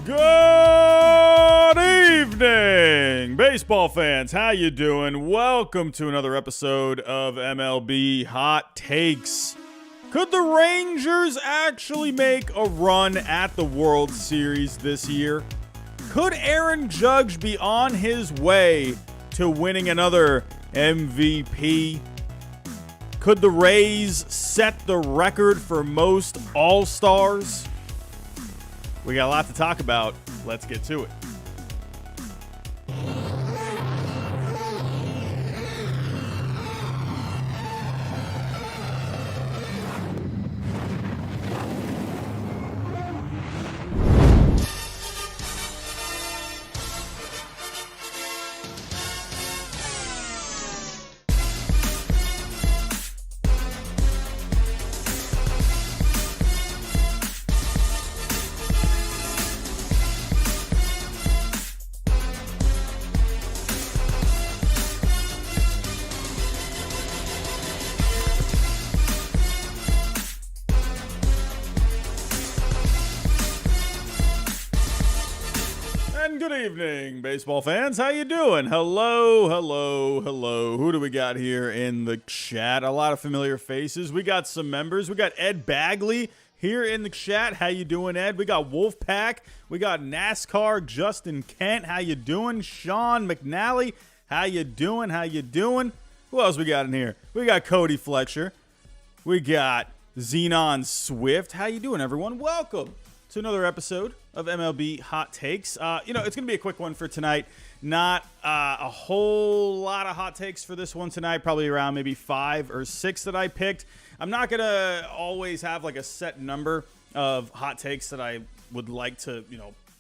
Good evening, baseball fans. How you doing? Welcome to another episode of MLB Hot Takes. Could the Rangers actually make a run at the World Series this year? Could Aaron Judge be on his way to winning another MVP? Could the Rays set the record for most All-Stars? We got a lot to talk about. Let's get to it. Good evening, baseball fans. How you doing? Hello. Who do we got here in the chat? A lot of familiar faces. We got some members. We got Ed Bagley here in the chat. How you doing, Ed? We got Wolfpack. We got NASCAR. Justin Kent. How you doing? Sean McNally. How you doing? Who else we got in here? We got Cody Fletcher. We got Xenon Swift. How you doing, everyone? Welcome to another episode of MLB Hot Takes. It's going to be a quick one for tonight. Not a whole lot of hot takes for this one tonight. Probably around maybe 5 or 6 that I picked. I'm not going to always have like a set number of hot takes that I would like to,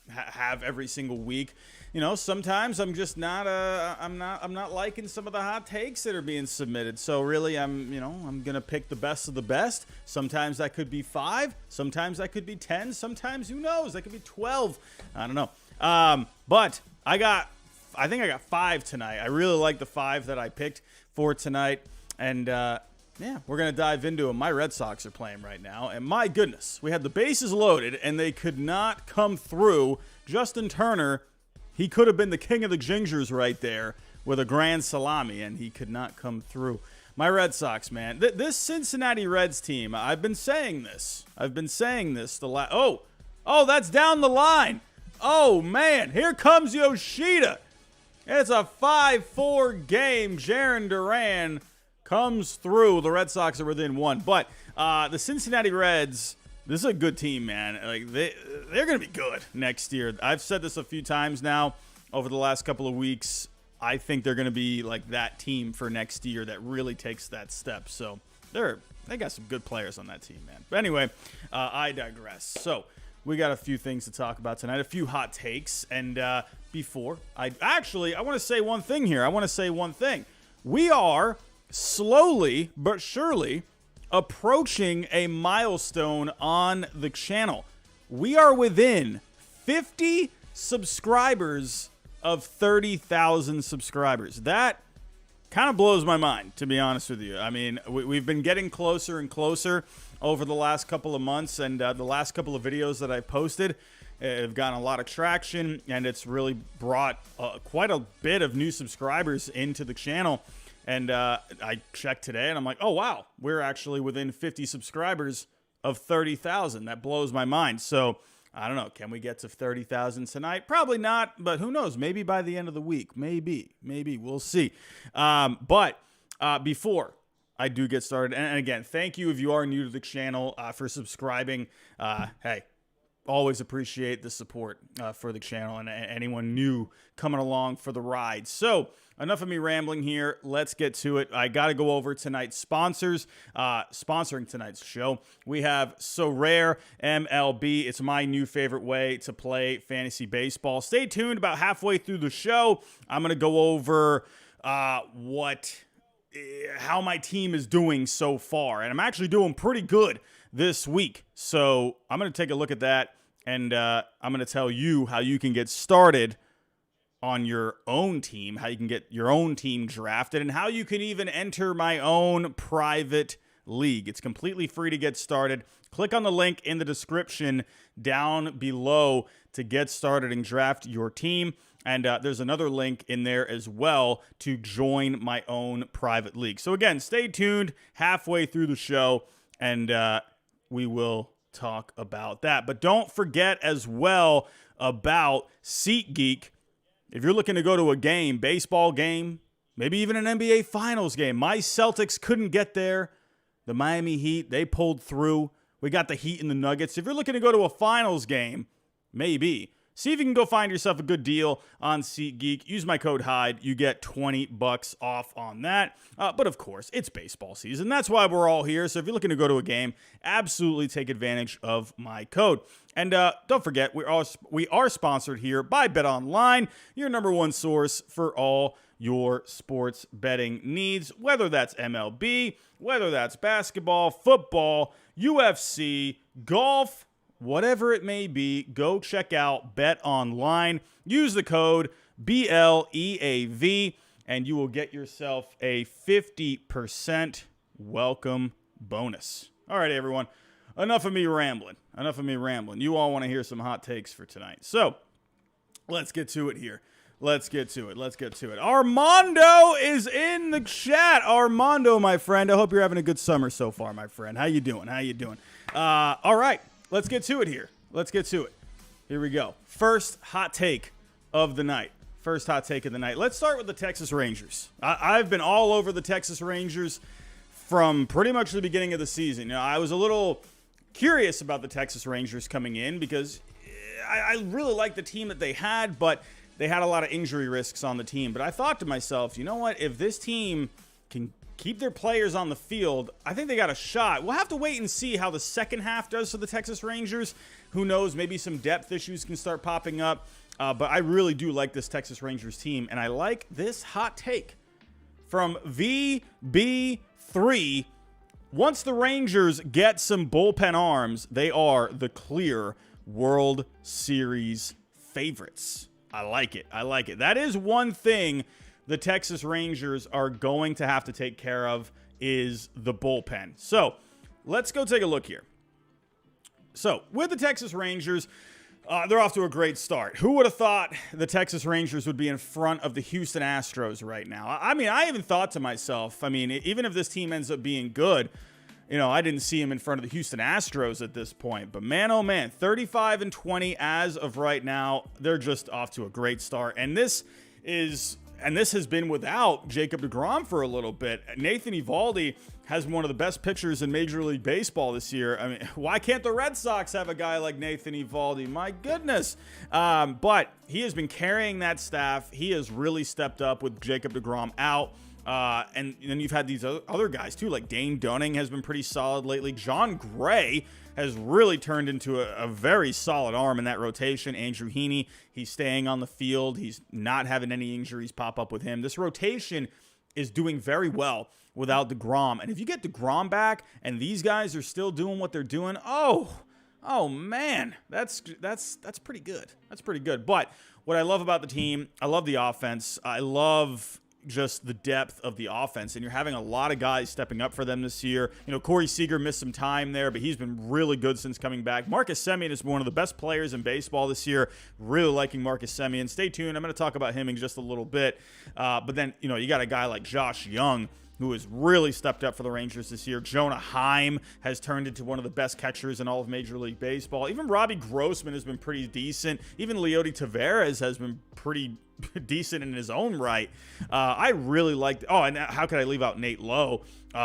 have every single week. Sometimes I'm just not I'm not liking some of the hot takes that are being submitted. So really I'm going to pick the best of the best. Sometimes that could be 5, sometimes that could be 10, sometimes who knows, that could be 12. I don't know. But I think I got 5 tonight. I really like the 5 that I picked for tonight. And we're going to dive into them. My Red Sox are playing right now, and my goodness, we had the bases loaded and they could not come through. Justin Turner, he could have been the king of the gingers right there with a grand salami, and he could not come through. My Red Sox, man. This Cincinnati Reds team, I've been saying this. Oh, that's down the line. Oh, man. Here comes Yoshida. It's a 5-4 game. Jarren Duran comes through. The Red Sox are within 1. But the Cincinnati Reds, this is a good team, man. Like they're going to be good next year. I've said this a few times now over the last couple of weeks. I think they're going to be like that team for next year that really takes that step. So they got some good players on that team, man. But anyway, I digress. So we got a few things to talk about tonight, a few hot takes. And before I want to say one thing here. We are slowly but surely approaching a milestone on the channel. We are within 50 subscribers of 30,000 subscribers. That kind of blows my mind, to be honest with you. I mean, we've been getting closer and closer over the last couple of months, and the last couple of videos that I posted have gotten a lot of traction, and it's really brought quite a bit of new subscribers into the channel. And I checked today, and I'm like, oh, wow, we're actually within 50 subscribers of 30,000. That blows my mind. So, I don't know. Can we get to 30,000 tonight? Probably not, but who knows? Maybe by the end of the week. Maybe. We'll see. But before I do get started, and again, thank you if you are new to the channel for subscribing. Hey, always appreciate the support for the channel and anyone new coming along for the ride. So, enough of me rambling here. Let's get to it. I got to go over tonight's sponsors. Sponsoring tonight's show, we have SoRare MLB. It's my new favorite way to play fantasy baseball. Stay tuned. About halfway through the show, I'm going to go over how my team is doing so far. And I'm actually doing pretty good this week. So I'm going to take a look at that, and I'm going to tell you how you can get started on your own team, how you can get your own team drafted, and how you can even enter my own private league. It's completely free to get started. Click on the link in the description down below to get started and draft your team. And there's another link in there as well to join my own private league. So again, stay tuned halfway through the show, and we will talk about that. But don't forget as well about SeatGeek. If you're looking to go to a game, baseball game, maybe even an NBA Finals game. My Celtics couldn't get there. The Miami Heat, they pulled through. We got the Heat and the Nuggets. If you're looking to go to a Finals game, maybe, see if you can go find yourself a good deal on SeatGeek. Use my code Hyde. You get $20 off on that. But of course, it's baseball season. That's why we're all here. So if you're looking to go to a game, absolutely take advantage of my code. And don't forget, we are sponsored here by BetOnline, your number one source for all your sports betting needs, whether that's MLB, whether that's basketball, football, UFC, golf, whatever it may be. Go check out BetOnline. Use the code BLEAV, and you will get yourself a 50% welcome bonus. All right, everyone. Enough of me rambling. You all want to hear some hot takes for tonight. So let's get to it here. Let's get to it. Armando is in the chat. Armando, my friend, I hope you're having a good summer so far, my friend. How you doing? All right, let's get to it here. Here we go. First hot take of the night. Let's start with the Texas Rangers. I've been all over the Texas Rangers from pretty much the beginning of the season. You know, I was a little curious about the Texas Rangers coming in because I really liked the team that they had, but they had a lot of injury risks on the team. But I thought to myself, you know what? If this team can keep their players on the field, I think they got a shot. We'll have to wait and see how the second half does for the Texas Rangers. Who knows? Maybe some depth issues can start popping up. But I really do like this Texas Rangers team, and I like this hot take from VB3. Once the Rangers get some bullpen arms, they are the clear World Series favorites. I like it. That is one thing the Texas Rangers are going to have to take care of, is the bullpen. So let's go take a look here. So with the Texas Rangers, they're off to a great start. Who would have thought the Texas Rangers would be in front of the Houston Astros right now? I mean, I even thought to myself, even if this team ends up being good, you know, I didn't see him in front of the Houston Astros at this point. But man, oh man, 35-20 as of right now. They're just off to a great start. And this has been without Jacob deGrom for a little bit. Nathan Eovaldi has one of the best pitchers in Major League Baseball this year. I mean, why can't the Red Sox have a guy like Nathan Eovaldi? My goodness. But he has been carrying that staff. He has really stepped up with Jacob deGrom out. And then you've had these other guys too, like Dane Dunning has been pretty solid lately. John Gray has really turned into a very solid arm in that rotation. Andrew Heaney, he's staying on the field. He's not having any injuries pop up with him. This rotation is doing very well without deGrom. And if you get deGrom back and these guys are still doing what they're doing, oh man, that's pretty good. That's pretty good. But what I love about the team, I love the offense. I love just the depth of the offense, and you're having a lot of guys stepping up for them this year. You know, Corey Seager missed some time there, but he's been really good since coming back. Marcus Semien is one of the best players in baseball this year. Really liking Marcus Semien. Stay tuned. I'm going to talk about him in just a little bit. But then, you know, you got a guy like Josh Young, who has really stepped up for the Rangers this year. Jonah Heim has turned into one of the best catchers in all of Major League Baseball. Even Robbie Grossman has been pretty decent. Even Leody Taveras has been pretty decent in his own right. I really liked. Oh, and how could I leave out Nate Lowe?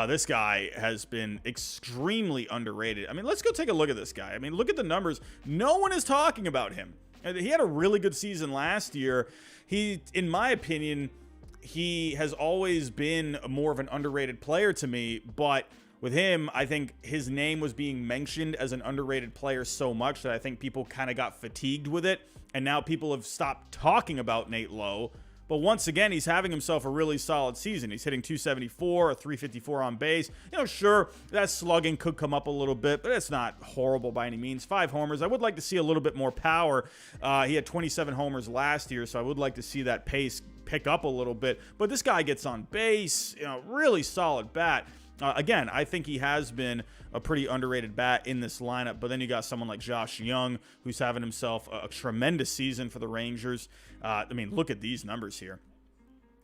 This guy has been extremely underrated. I mean, let's go take a look at this guy. I mean, look at the numbers. No one is talking about him. He had a really good season last year. He, in my opinion, he has always been more of an underrated player to me, but with him, I think his name was being mentioned as an underrated player so much that I think people kind of got fatigued with it, and now people have stopped talking about Nate Lowe. But once again, he's having himself a really solid season. He's hitting 274, a 354 on base. You know, sure, that slugging could come up a little bit, but it's not horrible by any means. 5 homers. I would like to see a little bit more power. He had 27 homers last year, so I would like to see that pace pick up a little bit. But this guy gets on base, you know, really solid bat. Again, I think he has been a pretty underrated bat in this lineup, but then you got someone like Josh Young, who's having himself a tremendous season for the Rangers. I mean, look at these numbers here.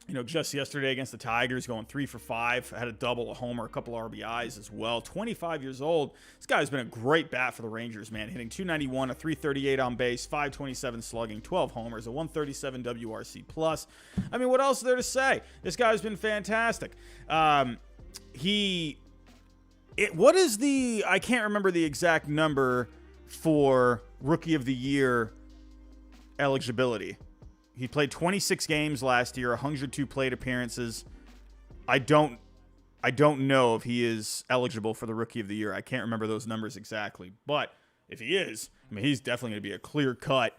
You know, just yesterday against the Tigers, going 3 for 5, had a double, a homer, a couple RBIs as well. 25 years old. This guy's been a great bat for the Rangers, man. Hitting .291, a .338 on base, .527 slugging, 12 homers, a .137 WRC plus. I mean, what else is there to say? This guy's been fantastic. What is the, I can't remember the exact number for Rookie of the Year eligibility. He played 26 games last year, 102 plate appearances. I don't know if he is eligible for the Rookie of the Year. I can't remember those numbers exactly. But if he is, I mean, he's definitely going to be a clear-cut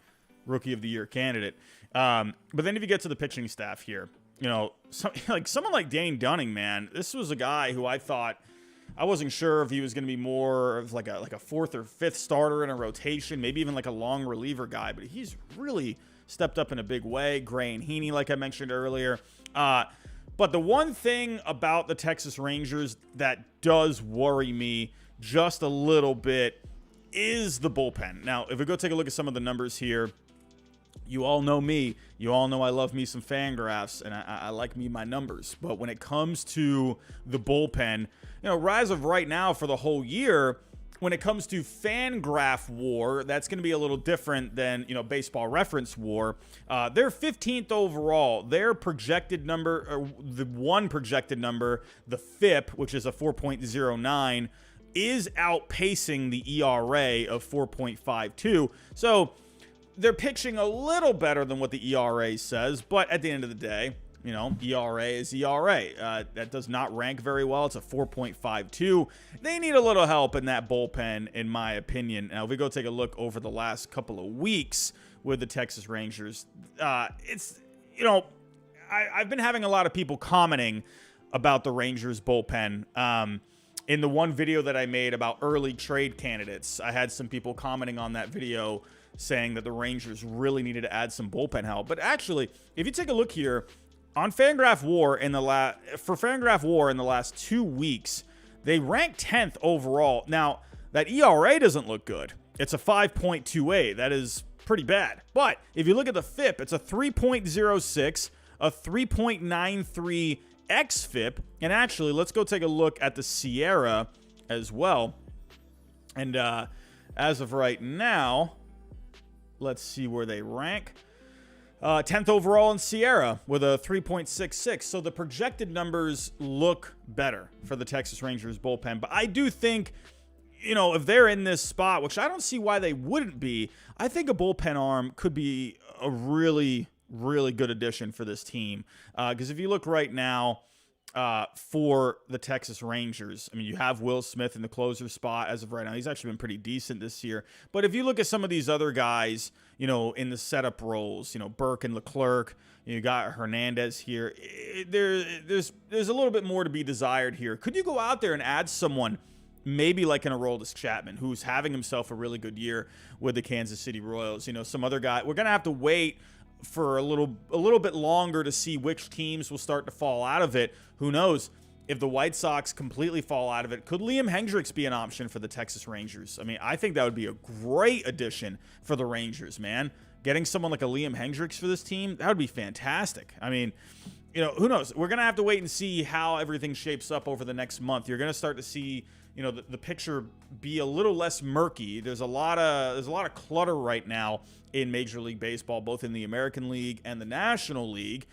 Rookie of the Year candidate. But then if you get to the pitching staff here, you know, someone like Dane Dunning, man, this was a guy who I thought, I wasn't sure if he was going to be more of like a fourth or fifth starter in a rotation, maybe even like a long reliever guy. But he's really stepped up in a big way. Gray and Heaney, like I mentioned earlier. But the one thing about the Texas Rangers that does worry me just a little bit is the bullpen. Now, if we go take a look at some of the numbers here, you all know me. You all know I love me some fan graphs, and I like me my numbers. But when it comes to the bullpen, you know, as of right now for the whole year, when it comes to fan graph war, that's going to be a little different than, you know, baseball reference war. They're 15th overall. Their projected number, or the one projected number, the FIP, which is a 4.09, is outpacing the ERA of 4.52. So they're pitching a little better than what the ERA says, but at the end of the day, you know, ERA is ERA. That does not rank very well. It's a 4.52. They need a little help in that bullpen, in my opinion. Now, if we go take a look over the last couple of weeks with the Texas Rangers, it's, you know, I've been having a lot of people commenting about the Rangers bullpen. In the one video that I made about early trade candidates, I had some people commenting on that video saying that the Rangers really needed to add some bullpen help. But actually, if you take a look here, on Fangraph War in the last 2 weeks, they ranked 10th overall. Now, that ERA doesn't look good. It's a 5.28. That is pretty bad. But if you look at the FIP, it's a 3.06, a 3.93 xFIP. And actually, let's go take a look at the Sierra as well. And as of right now, let's see where they rank. 10th overall in Sierra with a 3.66. So the projected numbers look better for the Texas Rangers bullpen. But I do think, you know, if they're in this spot, which I don't see why they wouldn't be, I think a bullpen arm could be a really, really good addition for this team. Because if you look right now for the Texas Rangers, I mean, you have Will Smith in the closer spot as of right now. He's actually been pretty decent this year. But if you look at some of these other guys, you know, in the setup roles, you know, Burke and Leclerc, you got Hernandez here. There's a little bit more to be desired here. Could you go out there and add someone, maybe like an Aroldis Chapman, who's having himself a really good year with the Kansas City Royals? You know, some other guy. We're going to have to wait for a little bit longer to see which teams will start to fall out of it. Who knows? If the White Sox completely fall out of it, could Liam Hendriks be an option for the Texas Rangers? I mean, I think that would be a great addition for the Rangers, man. Getting someone like a Liam Hendriks for this team, that would be fantastic. I mean, you know, who knows? We're going to have to wait and see how everything shapes up over the next month. You're going to start to see, you know, the picture be a little less murky. There's a lot of clutter right now in Major League Baseball, both in the American League and the National League.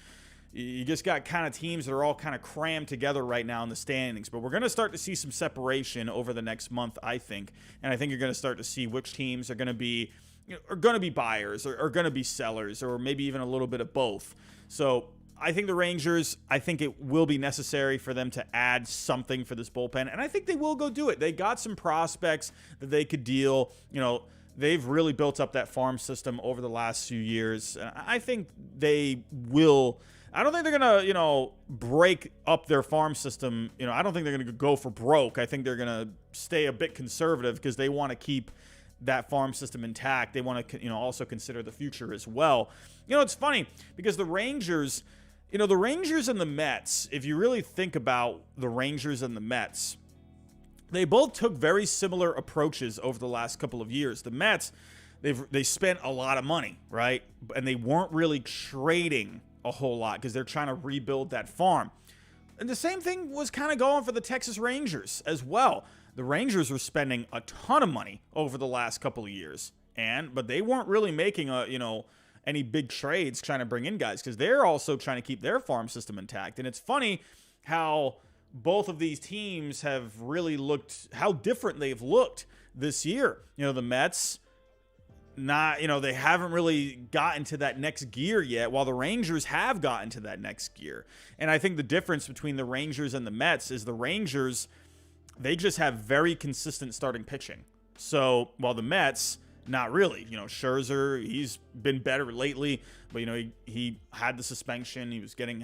You just got kind of teams that are all kind of crammed together right now in the standings. But we're going to start to see some separation over the next month, I think. And I think you're going to start to see which teams are going to be, you know, are going to be buyers or are going to be sellers, or maybe even a little bit of both. So I think the Rangers, I think it will be necessary for them to add something for this bullpen. And I think they will go do it. They got some prospects that they could deal. You know, they've really built up that farm system over the last few years. I think they will. I don't think they're going to, you know, break up their farm system. You know, I don't think they're going to go for broke. I think they're going to stay a bit conservative because they want to keep that farm system intact. They want to, you know, also consider the future as well. You know, it's funny because the Rangers, The Rangers and the Mets, if you really think about the Rangers and the Mets, they both took very similar approaches over the last couple of years. The Mets, they spent a lot of money, right? And they weren't really trading a whole lot because they're trying to rebuild that farm. And the same thing was kind of going for the Texas Rangers as well. The Rangers were spending a ton of money over the last couple of years, but they weren't really making any big trades trying to bring in guys because they're also trying to keep their farm system intact. And it's funny how both of these teams have really looked, how different they've looked this year. The Mets, they haven't really gotten to that next gear yet, while the Rangers have gotten to that next gear. And I think the difference between the Rangers and the Mets is the Rangers, they just have very consistent starting pitching. So while the Mets, not really. Scherzer, he's been better lately, but, he had the suspension. He was getting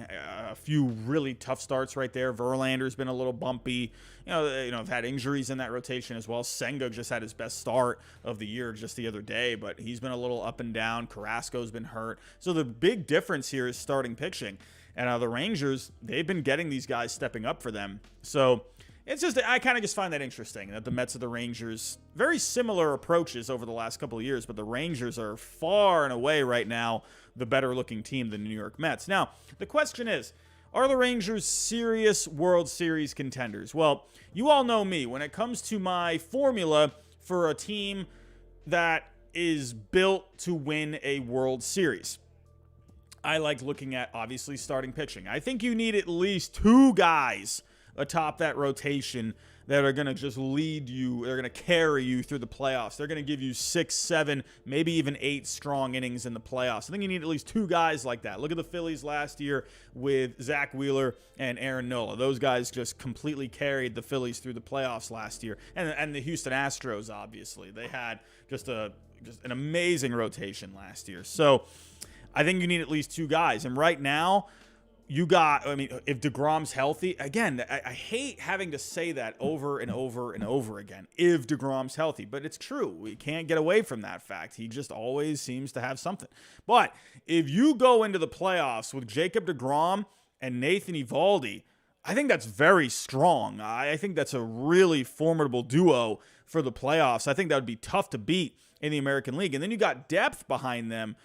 a few really tough starts right there. Verlander's been a little bumpy. I've had injuries in that rotation as well. Senga just had his best start of the year just the other day, but he's been a little up and down. Carrasco's been hurt. So the big difference here is starting pitching. And the Rangers, they've been getting these guys stepping up for them. So it's just, I kind of just find that interesting that the Mets and the Rangers, very similar approaches over the last couple of years, but the Rangers are far and away right now the better looking team than the New York Mets. Now, the question is, are the Rangers serious World Series contenders? Well, you all know me. When it comes to my formula for a team that is built to win a World Series, I like looking at, obviously, starting pitching. I think you need at least two guys atop that rotation that are going to just lead you. They're going to carry you through the playoffs. They're going to give you 6, 7, maybe even 8 strong innings in the playoffs. I think you need at least two guys like that. Look at the Phillies last year with Zach Wheeler and Aaron Nola. Those guys just completely carried the Phillies through the playoffs last year. And the Houston Astros, obviously. They had just an amazing rotation last year. So I think you need at least two guys. And right now, if DeGrom's healthy, again, I hate having to say that over and over and over again, if DeGrom's healthy, but it's true. We can't get away from that fact. He just always seems to have something. But if you go into the playoffs with Jacob DeGrom and Nathan Eovaldi, I think that's very strong. I think that's a really formidable duo for the playoffs. I think that would be tough to beat in the American League. And then you got depth behind them.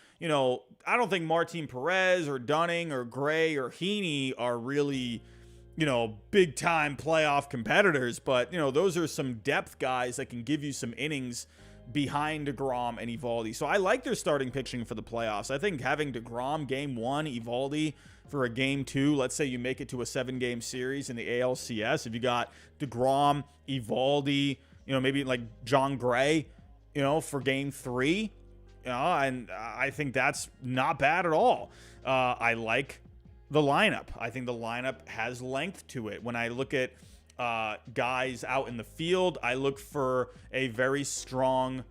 I don't think Martin Perez or Dunning or Gray or Heaney are really, big time playoff competitors. But, those are some depth guys that can give you some innings behind DeGrom and Eovaldi. So I like their starting pitching for the playoffs. I think having DeGrom game 1, Eovaldi for a game 2, let's say you make it to a 7-game series in the ALCS. If you got DeGrom, Eovaldi, maybe like John Gray, for game 3, and I think that's not bad at all. I like the lineup. I think the lineup has length to it. When I look at guys out in the field, I look for a very strong,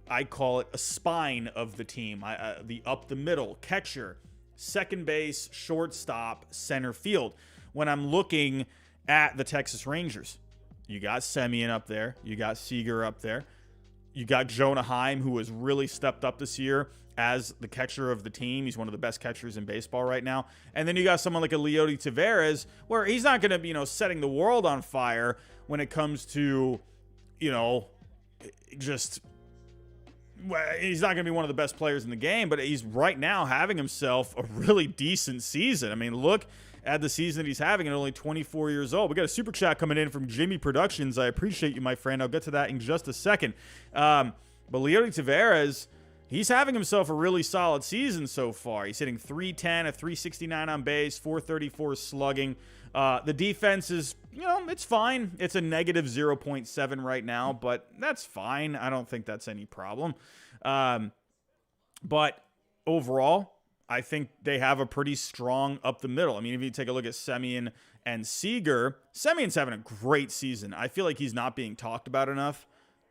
I call it a spine of the team. The up the middle, catcher, second base, shortstop, center field. When I'm looking at the Texas Rangers, you got Semien up there. You got Seager up there. You got Jonah Heim, who has really stepped up this year as the catcher of the team. He's one of the best catchers in baseball right now. And then you got someone like a Leody Taveras, where he's not going to be, setting the world on fire when it comes to, he's not going to be one of the best players in the game, but he's right now having himself a really decent season. I mean, look at the season that he's having at only 24 years old. We got a super chat coming in from Jimmy Productions. I appreciate you, my friend. I'll get to that in just a second. But Leody Taveras, he's having himself a really solid season so far. He's hitting .310, a .369 on base, .434 slugging. The defense is, it's fine. It's a negative 0.7 right now, but that's fine. I don't think that's any problem. But overall, I think they have a pretty strong up the middle. I mean, if you take a look at Semien and Seager, Semien's having a great season. I feel like he's not being talked about enough.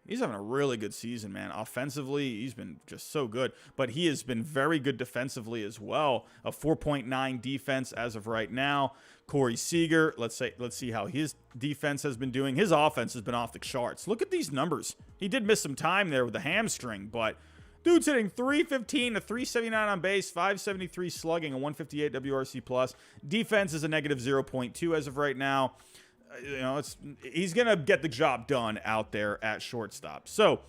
He's having a really good season, man. Offensively, he's been just so good. But he has been very good defensively as well. A 4.9 defense as of right now. Corey Seager, let's see how his defense has been doing. His offense has been off the charts. Look at these numbers. He did miss some time there with the hamstring, but Dude's hitting 315 to 379 on base, 573 slugging, and 158 WRC plus. Defense is a negative 0.2 as of right now. He's going to get the job done out there at shortstop. So,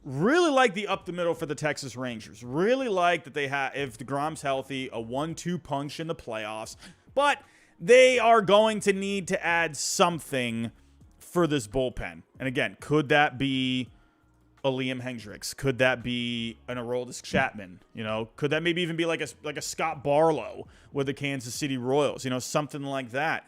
really like the up the middle for the Texas Rangers. Really like that they have, if DeGrom's healthy, a 1-2 punch in the playoffs. But they are going to need to add something for this bullpen. And again, could that be a Liam Hendricks? Could that be an Aroldis Chapman? Could that maybe even be like a Scott Barlow with the Kansas City Royals? Something like that.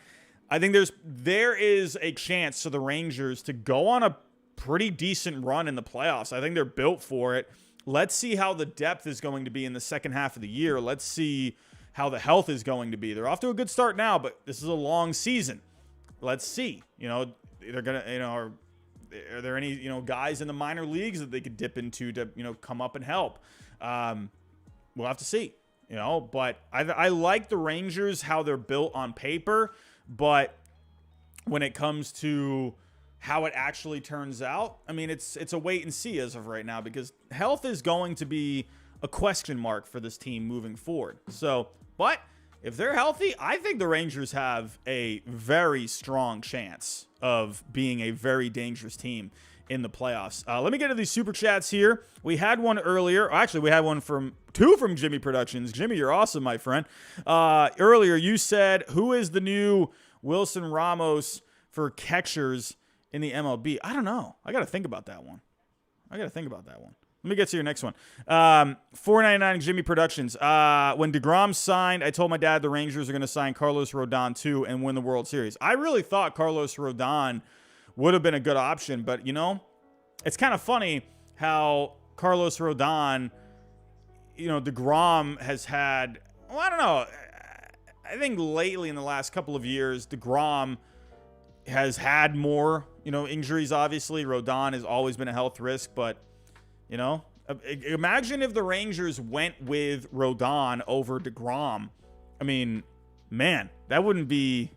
I think there is a chance for the Rangers to go on a pretty decent run in the playoffs. I think they're built for it. Let's see how the depth is going to be in the second half of the year. Let's see how the health is going to be. They're off to a good start now, but this is a long season. Let's see. They're gonna, are there any, guys in the minor leagues that they could dip into to, come up and help? We'll have to see, but I like the Rangers, how they're built on paper, but when it comes to how it actually turns out, I mean, it's a wait and see as of right now, because health is going to be a question mark for this team moving forward. So, but if they're healthy, I think the Rangers have a very strong chance of being a very dangerous team in the playoffs. Let me get to these super chats here. We had one earlier. Actually, we had two from Jimmy Productions. Jimmy, you're awesome, my friend. Earlier, you said, who is the new Wilson Ramos for catchers in the MLB? I don't know. I got to think about that one. Let me get to your next one. 499 Jimmy Productions. When DeGrom signed, I told my dad the Rangers are going to sign Carlos Rodon too and win the World Series. I really thought Carlos Rodon would have been a good option, but it's kind of funny how Carlos Rodon, DeGrom has had, I don't know. I think lately in the last couple of years, DeGrom has had more, injuries, obviously. Rodon has always been a health risk, but imagine if the Rangers went with Rodon over DeGrom. I mean, man, that wouldn't be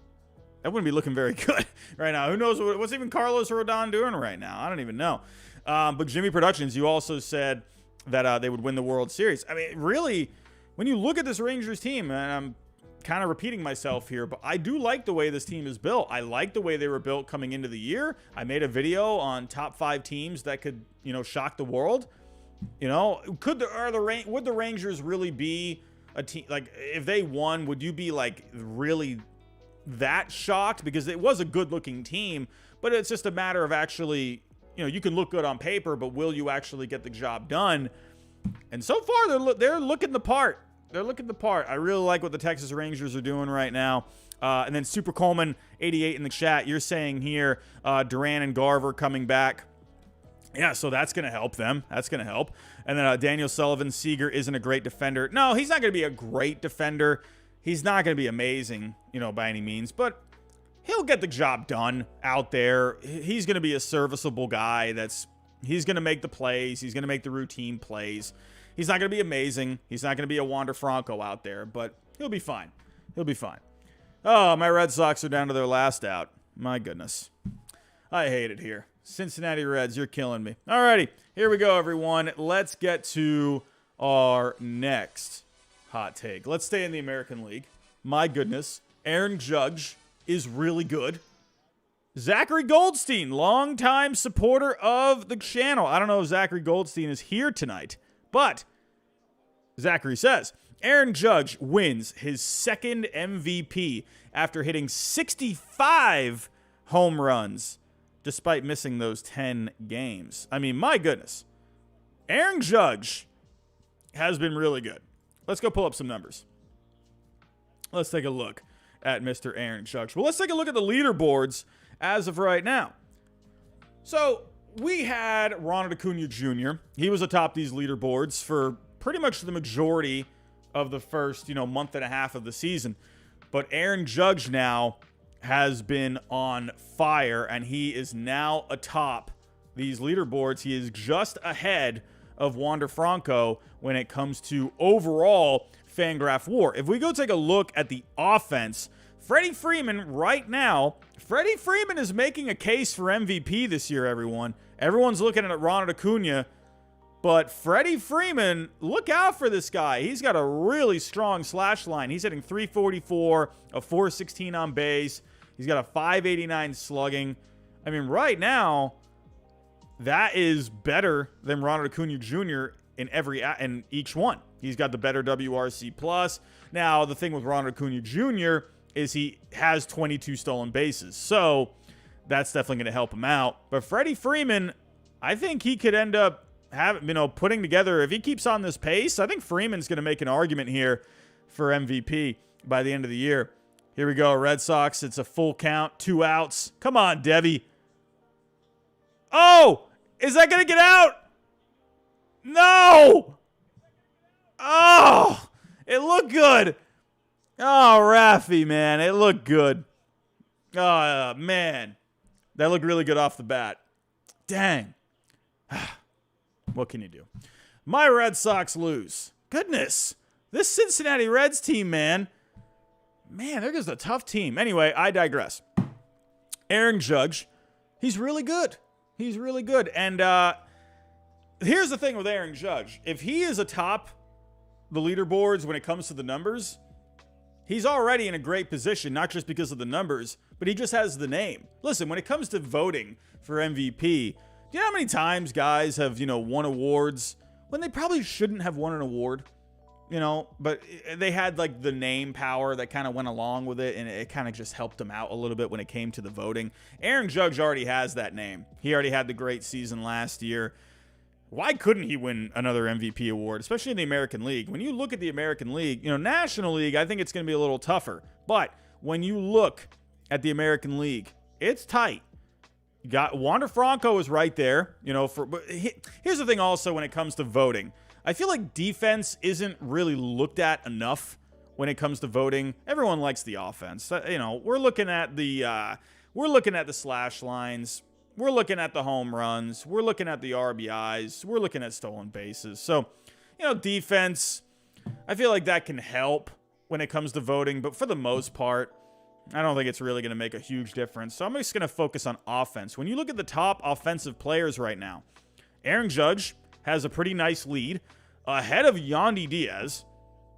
looking very good right now. Who knows what's even Carlos Rodon doing right now? I don't even know. But Jimmy Productions, you also said that they would win the World Series. I mean, really, when you look at this Rangers team, and I'm kind of repeating myself here, but I do like the way this team is built. I like the way they were built coming into the year. I made a video on top 5 teams that could, shock the world. Would the Rangers really be a team, like, if they won, would you be like really that shocked? Because it was a good looking team, but it's just a matter of actually, you can look good on paper, but will you actually get the job done? And so far they're looking the part. I really like what the Texas Rangers are doing right now. And then Super Coleman 88 in the chat, you're saying here, Duran and Garver coming back. Yeah, so that's going to help them. That's going to help. And then Daniel Sullivan, Seager isn't a great defender. No, he's not going to be a great defender. He's not going to be amazing, by any means. But he'll get the job done out there. He's going to be a serviceable guy. He's going to make the plays. He's going to make the routine plays. He's not going to be amazing. He's not going to be a Wander Franco out there. But he'll be fine. Oh, my Red Sox are down to their last out. My goodness. I hate it here. Cincinnati Reds, you're killing me. Alrighty, here we go, everyone. Let's get to our next hot take. Let's stay in the American League. My goodness, Aaron Judge is really good. Zachary Goldstein, longtime supporter of the channel. I don't know if Zachary Goldstein is here tonight, but Zachary says, Aaron Judge wins his second MVP after hitting 65 home runs despite missing those 10 games. I mean, my goodness. Aaron Judge has been really good. Let's go pull up some numbers. Let's take a look at Mr. Aaron Judge. Well, let's take a look at the leaderboards as of right now. So, we had Ronald Acuna Jr. He was atop these leaderboards for pretty much the majority of the first, month and a half of the season. But Aaron Judge now has been on fire, and he is now atop these leaderboards. He is just ahead of Wander Franco when it comes to overall Fangraph WAR. If we go take a look at the offense, Freddie Freeman right now, Freddie Freeman is making a case for MVP this year, everyone. Everyone's looking at Ronald Acuna. But Freddie Freeman, look out for this guy. He's got a really strong slash line. He's hitting 344, a 416 on base. He's got a 589 slugging. I mean, right now, that is better than Ronald Acuna Jr. in each one. He's got the better WRC plus. Now, the thing with Ronald Acuna Jr. is he has 22 stolen bases. So that's definitely going to help him out. But Freddie Freeman, I think he could end up putting together, if he keeps on this pace, I think Freeman's going to make an argument here for MVP by the end of the year. Here we go, Red Sox. It's a full count, 2 outs. Come on, Debbie. Oh, is that going to get out? No. Oh, it looked good. Oh, Raffy, man, it looked good. Oh, man. That looked really good off the bat. Dang. What can you do? My Red Sox lose. Goodness. This Cincinnati Reds team, man. Man, they're just a tough team. Anyway, I digress. Aaron Judge, he's really good. He's really good. And here's the thing with Aaron Judge. If he is atop the leaderboards when it comes to the numbers, he's already in a great position, not just because of the numbers, but he just has the name. Listen, when it comes to voting for MVP, do you know how many times guys have, won awards when they probably shouldn't have won an award? But they had like the name power that kind of went along with it, and it kind of just helped them out a little bit when it came to the voting. Aaron Judge already has that name. He already had the great season last year. Why couldn't he win another MVP award, especially in the American League? When you look at the American League, National League, I think it's going to be a little tougher. But when you look at the American League, it's tight. You got Wander Franco is right there, but here's the thing also when it comes to voting. I feel like defense isn't really looked at enough when it comes to voting. Everyone likes the offense. We're looking at the slash lines. We're looking at the home runs. We're looking at the RBIs. We're looking at stolen bases. So, defense, I feel like that can help when it comes to voting, but for the most part, I don't think it's really going to make a huge difference. So I'm just going to focus on offense. When you look at the top offensive players right now, Aaron Judge has a pretty nice lead ahead of Yandy Diaz,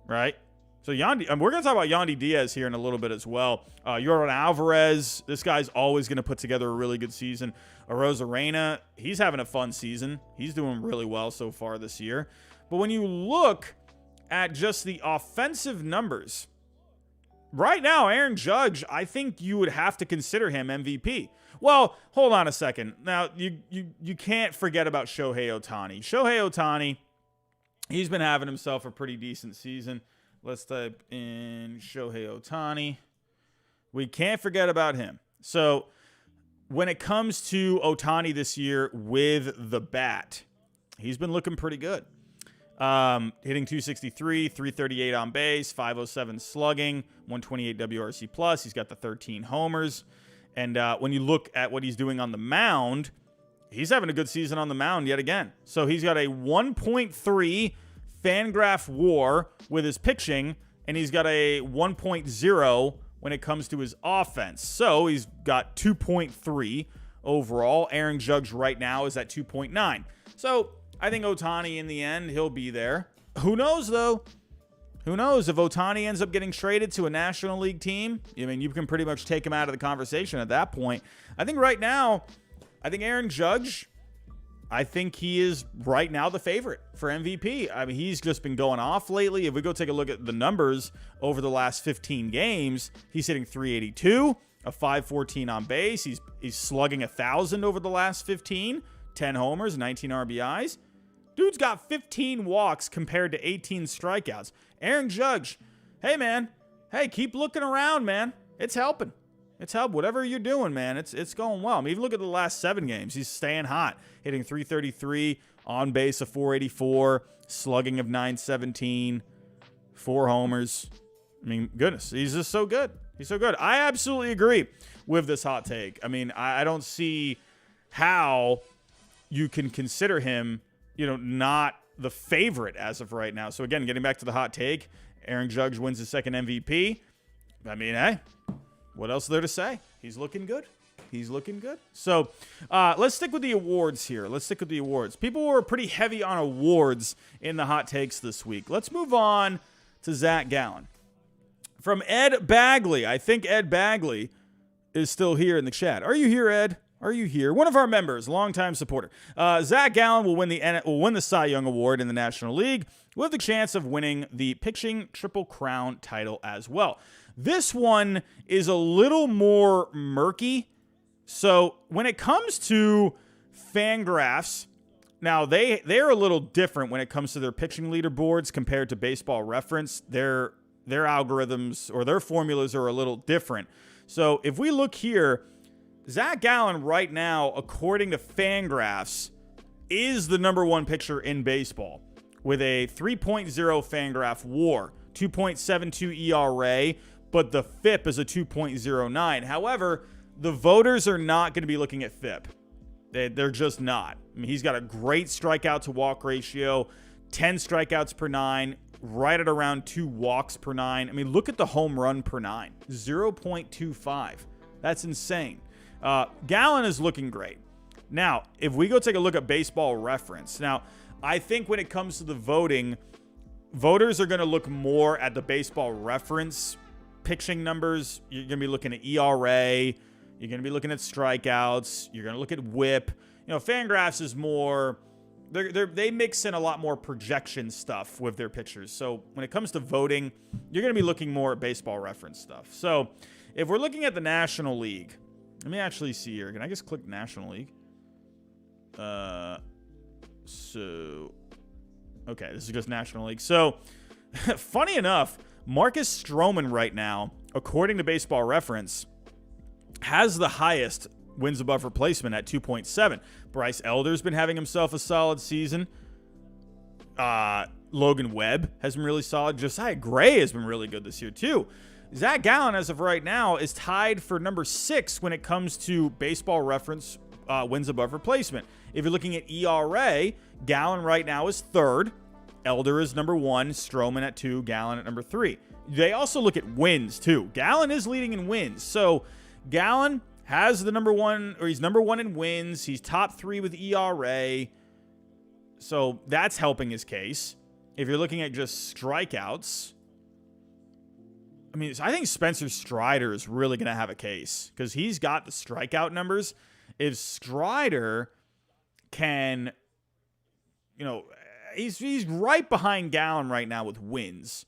right? So Yandy, we're going to talk about Yandy Diaz here in a little bit as well. Yordan Alvarez, this guy's always going to put together a really good season. Arozarena, he's having a fun season. He's doing really well so far this year. But when you look at just the offensive numbers, right now, Aaron Judge, I think you would have to consider him MVP. Well, hold on a second. Now, you can't forget about Shohei Ohtani. Shohei Ohtani, he's been having himself a pretty decent season. Let's type in Shohei Ohtani. We can't forget about him. So, when it comes to Ohtani this year with the bat, he's been looking pretty good. Hitting 263, 338 on base, 507 slugging, 128 WRC plus. He's got the 13 homers. And when you look at what he's doing on the mound, he's having a good season on the mound yet again. So he's got a 1.3 Fangraph WAR with his pitching, and he's got a 1.0 when it comes to his offense. So he's got 2.3 overall. Aaron Judge right now is at 2.9. So I think Ohtani, in the end, he'll be there. Who knows, though? Who knows? If Ohtani ends up getting traded to a National League team, you can pretty much take him out of the conversation at that point. I think right now, Aaron Judge, I think he is right now the favorite for MVP. I mean, he's just been going off lately. If we go take a look at the numbers over the last 15 games, he's hitting 382, a 514 on base. He's slugging 1,000 over the last 15, 10 homers, 19 RBIs. Dude's got 15 walks compared to 18 strikeouts. Aaron Judge, hey, man. Hey, keep looking around, man. It's helping. It's helping. Whatever you're doing, man, it's going well. I mean, even look at the last 7 games. He's staying hot, hitting 333, on base of 484, slugging of 917, 4 homers. I mean, goodness, he's just so good. He's so good. I absolutely agree with this hot take. I mean, I don't see how you can consider him, not the favorite as of right now. So again, getting back to the hot take, Aaron Judge wins his second MVP. I mean, hey, what else is there to say? He's looking good. He's looking good. So let's stick with the awards here. People were pretty heavy on awards in the hot takes this week. Let's move on to Zach Gallen. From Ed Bagley. I think Ed Bagley is still here in the chat. Are you here, Ed? Are you here? One of our members, longtime supporter. Zach Gallen will win the Cy Young Award in the National League with the chance of winning the pitching Triple Crown title as well. This one is a little more murky. So when it comes to Fangraphs, now they're a little different when it comes to their pitching leaderboards compared to Baseball Reference. Their algorithms or their formulas are a little different. So if we look here, Zach Gallen right now, according to Fangraphs, is the number one pitcher in baseball with a 3.0 Fangraph WAR, 2.72 ERA, but the FIP is a 2.09. However, the voters are not going to be looking at FIP. They're just not. I mean, he's got a great strikeout to walk ratio, 10 strikeouts per 9, right at around 2 walks per 9. I mean, look at the home run per 9, 0.25. That's insane. Gallen is looking great. Now, if we go take a look at Baseball Reference, now, I think when it comes to the voting, voters are going to look more at the Baseball Reference pitching numbers. You're going to be looking at ERA. You're going to be looking at strikeouts. You're going to look at WHIP. You know, Fangraphs is more, they mix in a lot more projection stuff with their pitchers. So when it comes to voting, you're going to be looking more at Baseball Reference stuff. So if we're looking at the National League, let me actually see here. Can I just click National League? Okay, this is just National League. So, funny enough, Marcus Stroman right now, according to Baseball Reference, has the highest wins above replacement at 2.7. Bryce Elder's been having himself a solid season. Logan Webb has been really solid. Josiah Gray has been really good this year, too. Zach Gallen, as of right now, is tied for number 6 when it comes to Baseball Reference wins above replacement. If you're looking at ERA, Gallen right now is 3rd. Elder is number 1. Stroman at 2. Gallen at number 3. They also look at wins, too. Gallen is leading in wins. So, Gallen has the number 1, or he's number 1 in wins. He's top 3 with ERA. So, that's helping his case. If you're looking at just strikeouts, I mean, I think Spencer Strider is really going to have a case because he's got the strikeout numbers. If Strider can, you know, he's right behind Gallen right now with wins,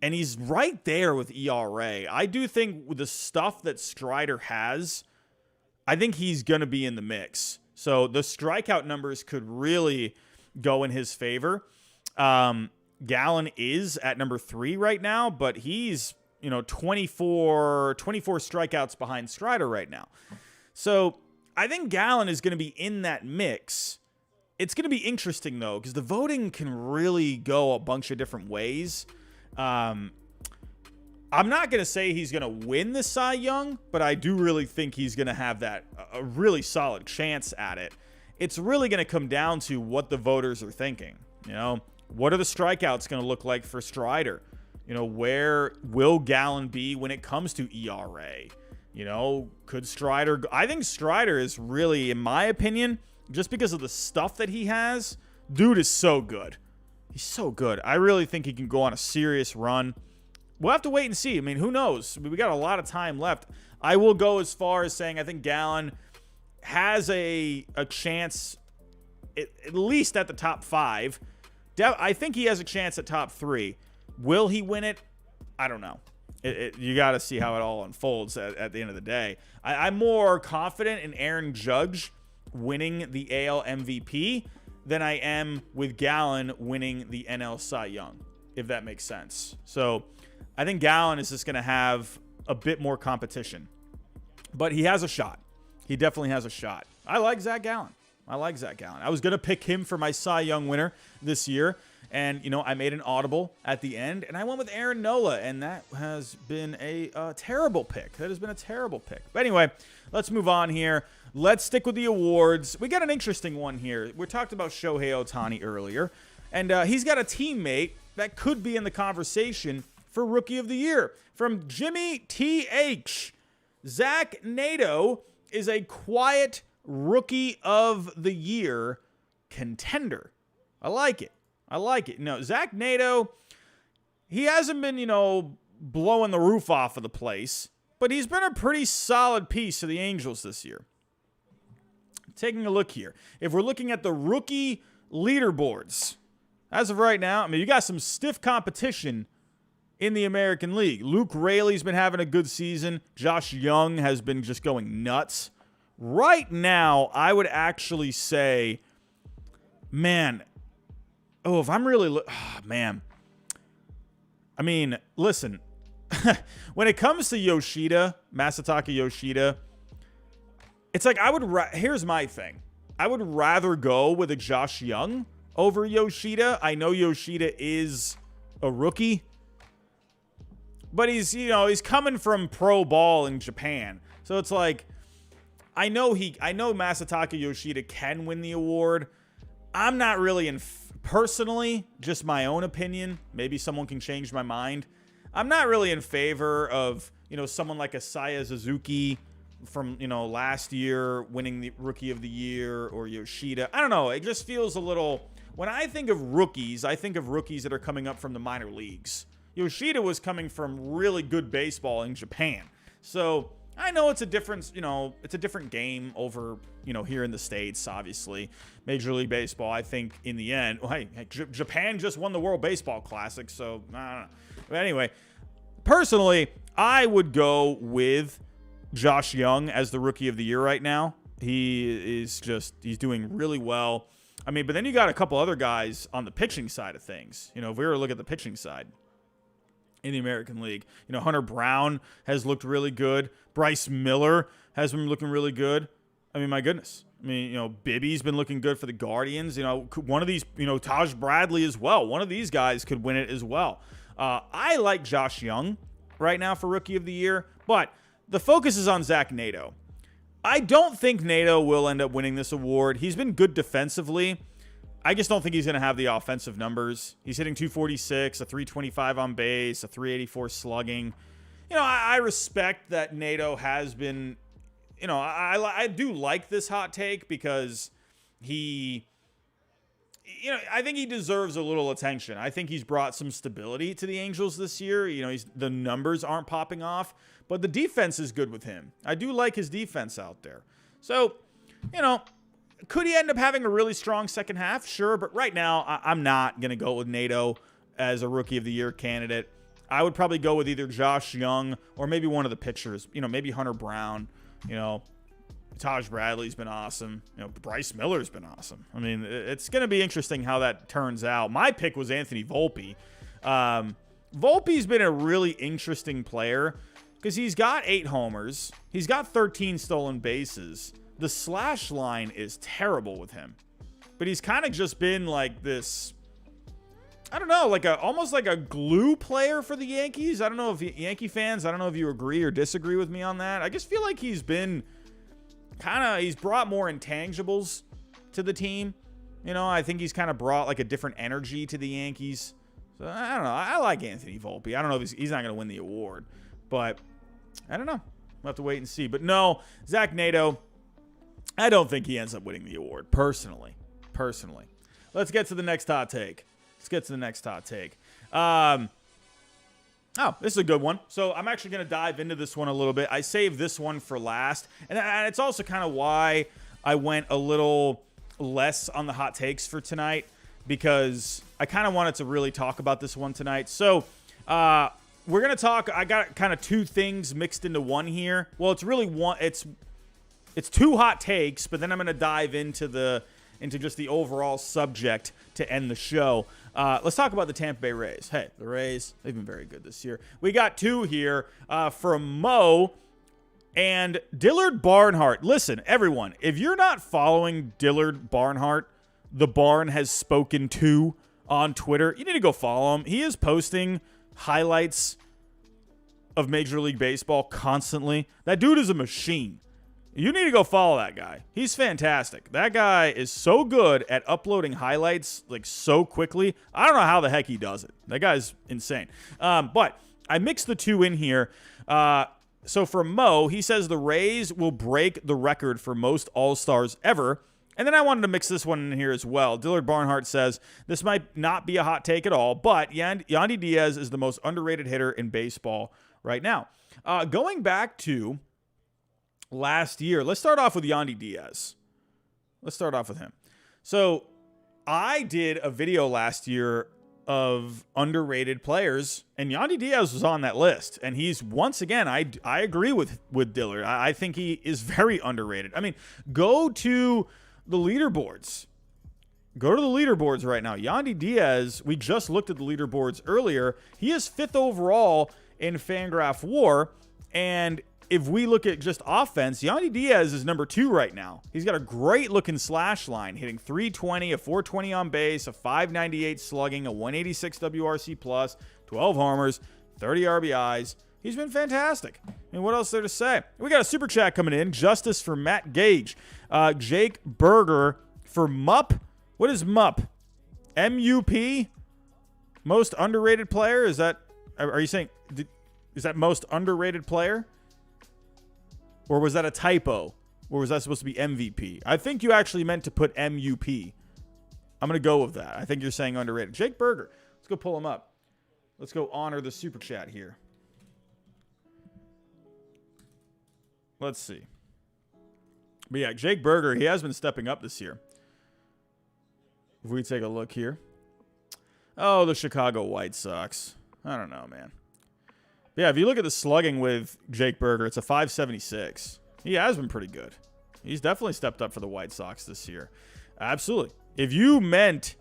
and he's right there with ERA. I do think with the stuff that Strider has, I think he's going to be in the mix. So the strikeout numbers could really go in his favor. Gallen is at number 3 right now, but he's, 24 strikeouts behind Strider right now. So I think Gallen is going to be in that mix. It's going to be interesting, though, because the voting can really go a bunch of different ways. I'm not going to say he's going to win the Cy Young, but I do really think he's going to have a really solid chance at it. It's really going to come down to what the voters are thinking. What are the strikeouts going to look like for Strider? Where will Gallen be when it comes to ERA? Could Strider... I think Strider is really, in my opinion, just because of the stuff that he has, dude is so good. He's so good. I really think he can go on a serious run. We'll have to wait and see. I mean, who knows? We got a lot of time left. I will go as far as saying I think Gallen has a chance, at least at the top 5. I think he has a chance at top 3. Will he win it? I don't know. You got to see how it all unfolds at the end of the day. I'm more confident in Aaron Judge winning the AL MVP than I am with Gallen winning the NL Cy Young, if that makes sense. So I think Gallen is just going to have a bit more competition. But he has a shot. He definitely has a shot. I like Zach Gallen. I was going to pick him for my Cy Young winner this year. And, I made an audible at the end. And I went with Aaron Nola. And that has been a terrible pick. That has been a terrible pick. But anyway, let's move on here. Let's stick with the awards. We got an interesting one here. We talked about Shohei Ohtani earlier. And he's got a teammate that could be in the conversation for Rookie of the Year. From Jimmy T.H. Zach Nato is a quiet rookie of the year contender. I like it. No, Zach Nato, he hasn't been, blowing the roof off of the place, but he's been a pretty solid piece to the Angels this year. Taking a look here. If we're looking at the rookie leaderboards, as of right now, you got some stiff competition in the American League. Luke Raley's been having a good season. Josh Young has been just going nuts. Right now, I would actually say, if I'm really, listen, when it comes to Masataka Yoshida, it's like here's my thing. I would rather go with a Josh Young over Yoshida. I know Yoshida is a rookie, but he's coming from pro ball in Japan. So it's like, I know Masataka Yoshida can win the award. I'm not really personally, just my own opinion. Maybe someone can change my mind. I'm not really in favor of, someone like Asaya Suzuki from, last year winning the Rookie of the Year, or Yoshida. I don't know. It just feels a little, when I think of rookies, I think of rookies that are coming up from the minor leagues. Yoshida was coming from really good baseball in Japan. So I know it's a different, it's a different game over, here in the States, obviously. Major League Baseball, I think, in the end, Japan just won the World Baseball Classic, so I don't know. But anyway, personally, I would go with Josh Young as the Rookie of the Year right now. He's doing really well. But then you got a couple other guys on the pitching side of things. If we were to look at the pitching side in the American League, Hunter Brown has looked really good. Bryce Miller has been looking really good. My goodness. Bibby's been looking good for the Guardians. One of these, Taj Bradley as well. One of these guys could win it as well. I like Josh Young right now for Rookie of the Year, but the focus is on Zach Nato. I don't think Nato will end up winning this award. He's been good defensively. I just don't think he's going to have the offensive numbers. He's hitting 246, a 325 on base, a 384 slugging. I respect that Nato has been, I do like this hot take because he, I think he deserves a little attention. I think he's brought some stability to the Angels this year. The numbers aren't popping off, but the defense is good with him. I do like his defense out there. So, could he end up having a really strong second half? Sure, but right now, I'm not going to go with Nato as a Rookie of the Year candidate. I would probably go with either Josh Young or maybe one of the pitchers. Maybe Hunter Brown. Taj Bradley's been awesome. Bryce Miller's been awesome. It's going to be interesting how that turns out. My pick was Anthony Volpe. Volpe's been a really interesting player because he's got 8 homers. He's got 13 stolen bases. The slash line is terrible with him. But he's kind of just been like this, I don't know, almost like a glue player for the Yankees. I don't know if Yankee fans, I don't know if you agree or disagree with me on that. I just feel like he's been he's brought more intangibles to the team. I think he's kind of brought like a different energy to the Yankees. So I don't know. I like Anthony Volpe. I don't know if he's not going to win the award, but I don't know. We'll have to wait and see. But no, Zach Nato, I don't think he ends up winning the award personally. Let's get to the next hot take. This is a good one. So I'm actually going to dive into this one a little bit. I saved this one for last. And it's also kind of why I went a little less on the hot takes for tonight, because I kind of wanted to really talk about this one tonight. So we're going to talk. I got kind of 2 things mixed into one here. Well, it's really one. It's 2 hot takes, but then I'm going to dive into just the overall subject to end the show. Let's talk about the Tampa Bay Rays. Hey, the Rays, they've been very good this year. We got 2 here from Mo and Dillard Barnhart. Listen, everyone, if you're not following Dillard Barnhart, the Barn has spoken to on Twitter, you need to go follow him. He is posting highlights of Major League Baseball constantly. That dude is a machine. You need to go follow that guy. He's fantastic. That guy is so good at uploading highlights so quickly. I don't know how the heck he does it. That guy's insane. But I mixed the 2 in here. So for Mo, he says the Rays will break the record for most All-Stars ever. And then I wanted to mix this one in here as well. Dillard Barnhart says, this might not be a hot take at all, but Yandy Diaz is the most underrated hitter in baseball right now. Going back to last year, let's start off with Yandy Diaz. Let's start off with him. So I did a video last year of underrated players, and Yandy Diaz was on that list. And he's, once again, I agree with Dillard. I think he is very underrated. I mean, go to the leaderboards. Go to the leaderboards right now. Yandy Diaz, we just looked at the leaderboards earlier. He is 5th overall in Fangraph WAR. And if we look at just offense, Yandy Diaz is number 2 right now. He's got a great looking slash line, hitting 320, a 420 on base, a 598 slugging, a 186 WRC plus, 12 homers, 30 RBIs. He's been fantastic. I mean, what else is there to say? We got a super chat coming in. Justice for Matt Gage. Jake Berger for MUP. What is MUP? MUP? Most underrated player? Is that, are you saying, is that most underrated player? Or was that a typo? Or was that supposed to be MVP? I think you actually meant to put MUP. I'm going to go with that. I think you're saying underrated. Jake Berger. Let's go pull him up. Let's go honor the super chat here. Let's see. But yeah, Jake Berger, he has been stepping up this year. If we take a look here. Oh, the Chicago White Sox. I don't know, man. Yeah, if you look at the slugging with Jake Berger, it's a 576. He has been pretty good. He's definitely stepped up for the White Sox this year. Absolutely. If you meant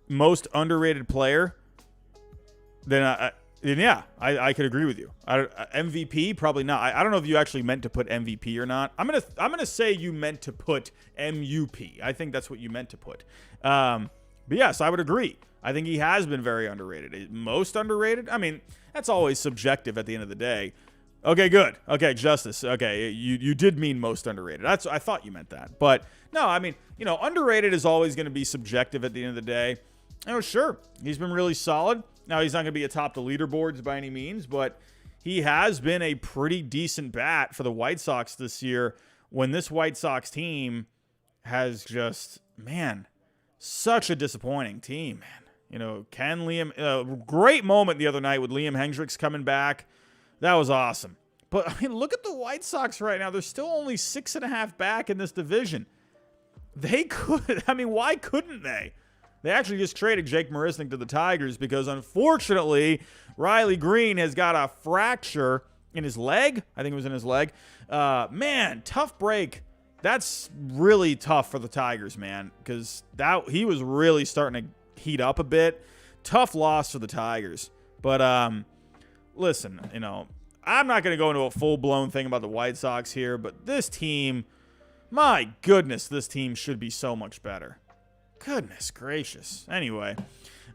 most underrated player, then I could agree with you. MVP, probably not. I don't know if you actually meant to put MVP or not. I'm gonna say you meant to put MUP. I think that's what you meant to put. But yes, I would agree. I think he has been very underrated. Most underrated? I mean, that's always subjective at the end of the day. Okay, good. Okay, Justice. Okay, you did mean most underrated. I thought you meant that. But no, I mean, underrated is always going to be subjective at the end of the day. Sure, he's been really solid. Now, he's not going to be atop the leaderboards by any means, but he has been a pretty decent bat for the White Sox this year when this White Sox team has just, man, such a disappointing team, man. Great moment the other night with Liam Hendricks coming back. That was awesome. But, I mean, look at the White Sox right now. They're still only 6.5 back in this division. They could. I mean, why couldn't they? They actually just traded Jake Marisnik to the Tigers because, unfortunately, Riley Green has got a fracture in his leg. I think it was in his leg. Man, tough break. That's really tough for the Tigers, man, because he was really starting to heat up a bit. Tough loss for the Tigers. But, listen, I'm not going to go into a full-blown thing about the White Sox here, but this team, my goodness, this team should be so much better. Goodness gracious. Anyway,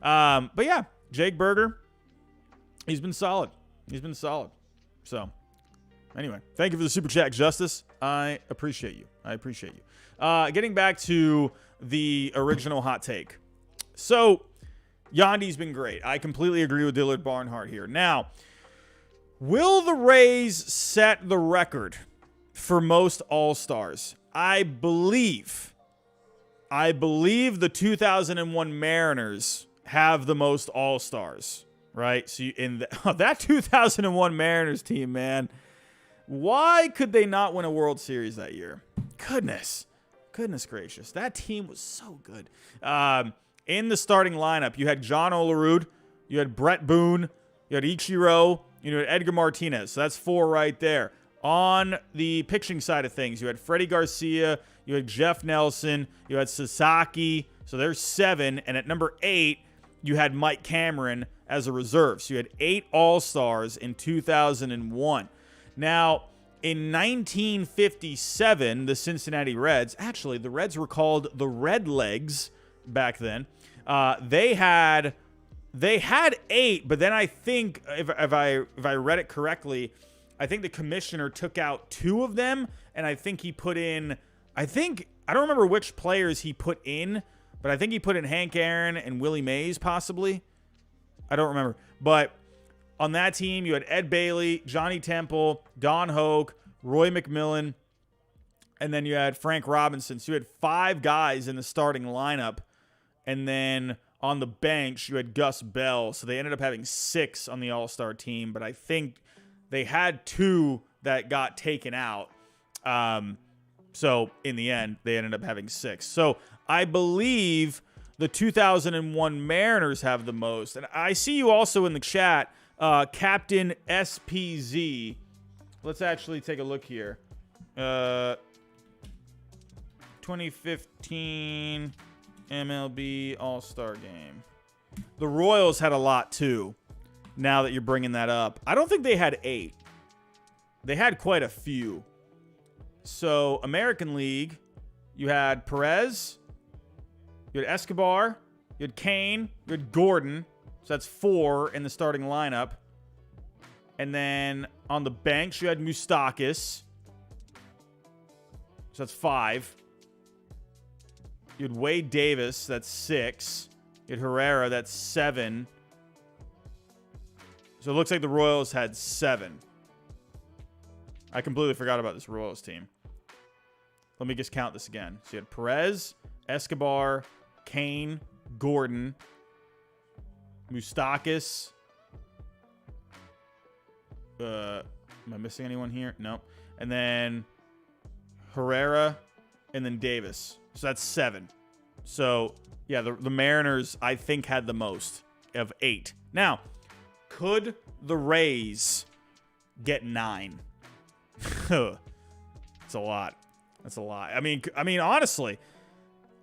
but yeah, Jake Berger, he's been solid. So, anyway, thank you for the super chat, Justice. I appreciate you. Getting back to the original hot take. So, Yandy's been great. I completely agree with Dillard Barnhart here. Now, will the Rays set the record for most All-Stars? I believe the 2001 Mariners have the most All-Stars, right? So that 2001 Mariners team, man, why could they not win a World Series that year? Goodness gracious. That team was so good. In the starting lineup, you had John Olerud, you had Brett Boone, you had Ichiro, you had Edgar Martinez. So that's 4 right there. On the pitching side of things, you had Freddie Garcia, you had Jeff Nelson, you had Sasaki, so there's 7. And at number 8, you had Mike Cameron as a reserve. So you had 8 All-Stars in 2001. Now, in 1957, the Cincinnati Reds, actually, the Reds were called the Red Legs back then. They had 8, but then I think, if I read it correctly, I think the commissioner took out 2 of them, and I think he put in, I don't remember which players he put in, but I think he put in Hank Aaron and Willie Mays, possibly. I don't remember. But On that team, you had Ed Bailey, Johnny Temple, Don Hoke, Roy McMillan, and then you had Frank Robinson. So you had 5 guys in the starting lineup. And then on the bench, you had Gus Bell. So they ended up having 6 on the All-Star team. But I think they had 2 that got taken out. So in the end, they ended up having 6. So I believe the 2001 Mariners have the most. And I see you also in the chat, Captain SPZ. Let's actually take a look here. 2015 MLB All-Star Game. The Royals had a lot too, now that you're bringing that up. I don't think they had 8. They had quite a few. So, American League, you had Perez, you had Escobar, you had Kane, you had Gordon. So that's 4 in the starting lineup. And then on the bench, you had Moustakas. So that's 5. You had Wade Davis, that's 6. You had Herrera, that's 7. So it looks like the Royals had 7. I completely forgot about this Royals team. Let me just count this again. So you had Perez, Escobar, Kane, Gordon, Moustakas. Am I missing anyone here? No. And then Herrera, and then Davis. So that's 7. So, yeah, the Mariners, I think, had the most of 8. Now, could the Rays get 9? It's a lot. That's a lot. I mean, honestly,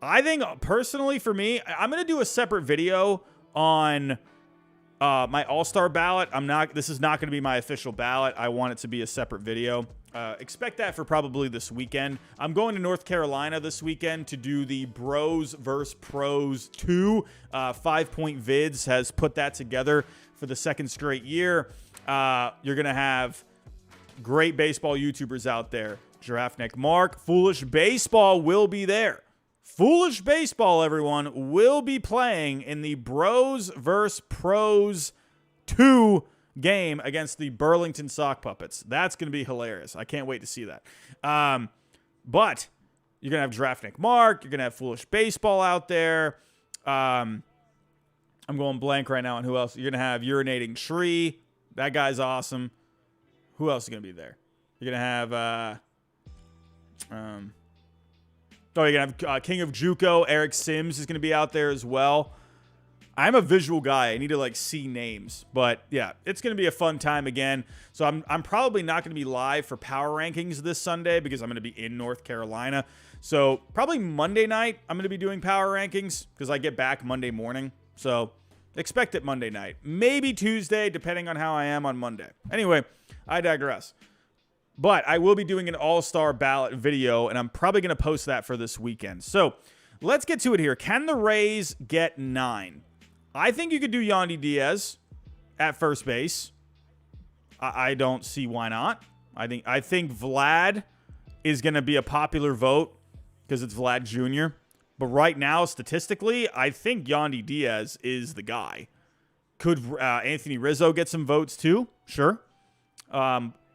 I think personally for me, I'm going to do a separate video on my All-Star ballot. This is not going to be my official ballot. I want it to be a separate video. Expect that for probably this weekend. I'm going to North Carolina this weekend to do the Bros vs. Pros 2. 5-Point Vids has put that together for the 2nd straight year. You're going to have great baseball YouTubers out there. Giraffe Neck Mark, Foolish Baseball will be there. Foolish Baseball, everyone, will be playing in the Bros vs. Pros 2 game against the Burlington Sock Puppets. That's going to be hilarious. I can't wait to see that. But you're going to have Giraffe Neck Mark. You're going to have Foolish Baseball out there. I'm going blank right now on who else. You're going to have Urinating Tree. That guy's awesome. Who else is going to be there? You're going to have... you're going to have King of Juco. Eric Sims is going to be out there as well. I'm a visual guy. I need to see names. But yeah, it's going to be a fun time again. So I'm probably not going to be live for power rankings this Sunday because I'm going to be in North Carolina. So probably Monday night I'm going to be doing power rankings because I get back Monday morning. So expect it Monday night. Maybe Tuesday, depending on how I am on Monday. Anyway, I digress. But I will be doing an all-star ballot video, and I'm probably going to post that for this weekend. So let's get to it here. Can the Rays get 9? I think you could do Yandy Diaz at first base. I don't see why not. I think Vlad is going to be a popular vote because it's Vlad Jr. But right now, statistically, I think Yandy Diaz is the guy. Could Anthony Rizzo get some votes too? Sure.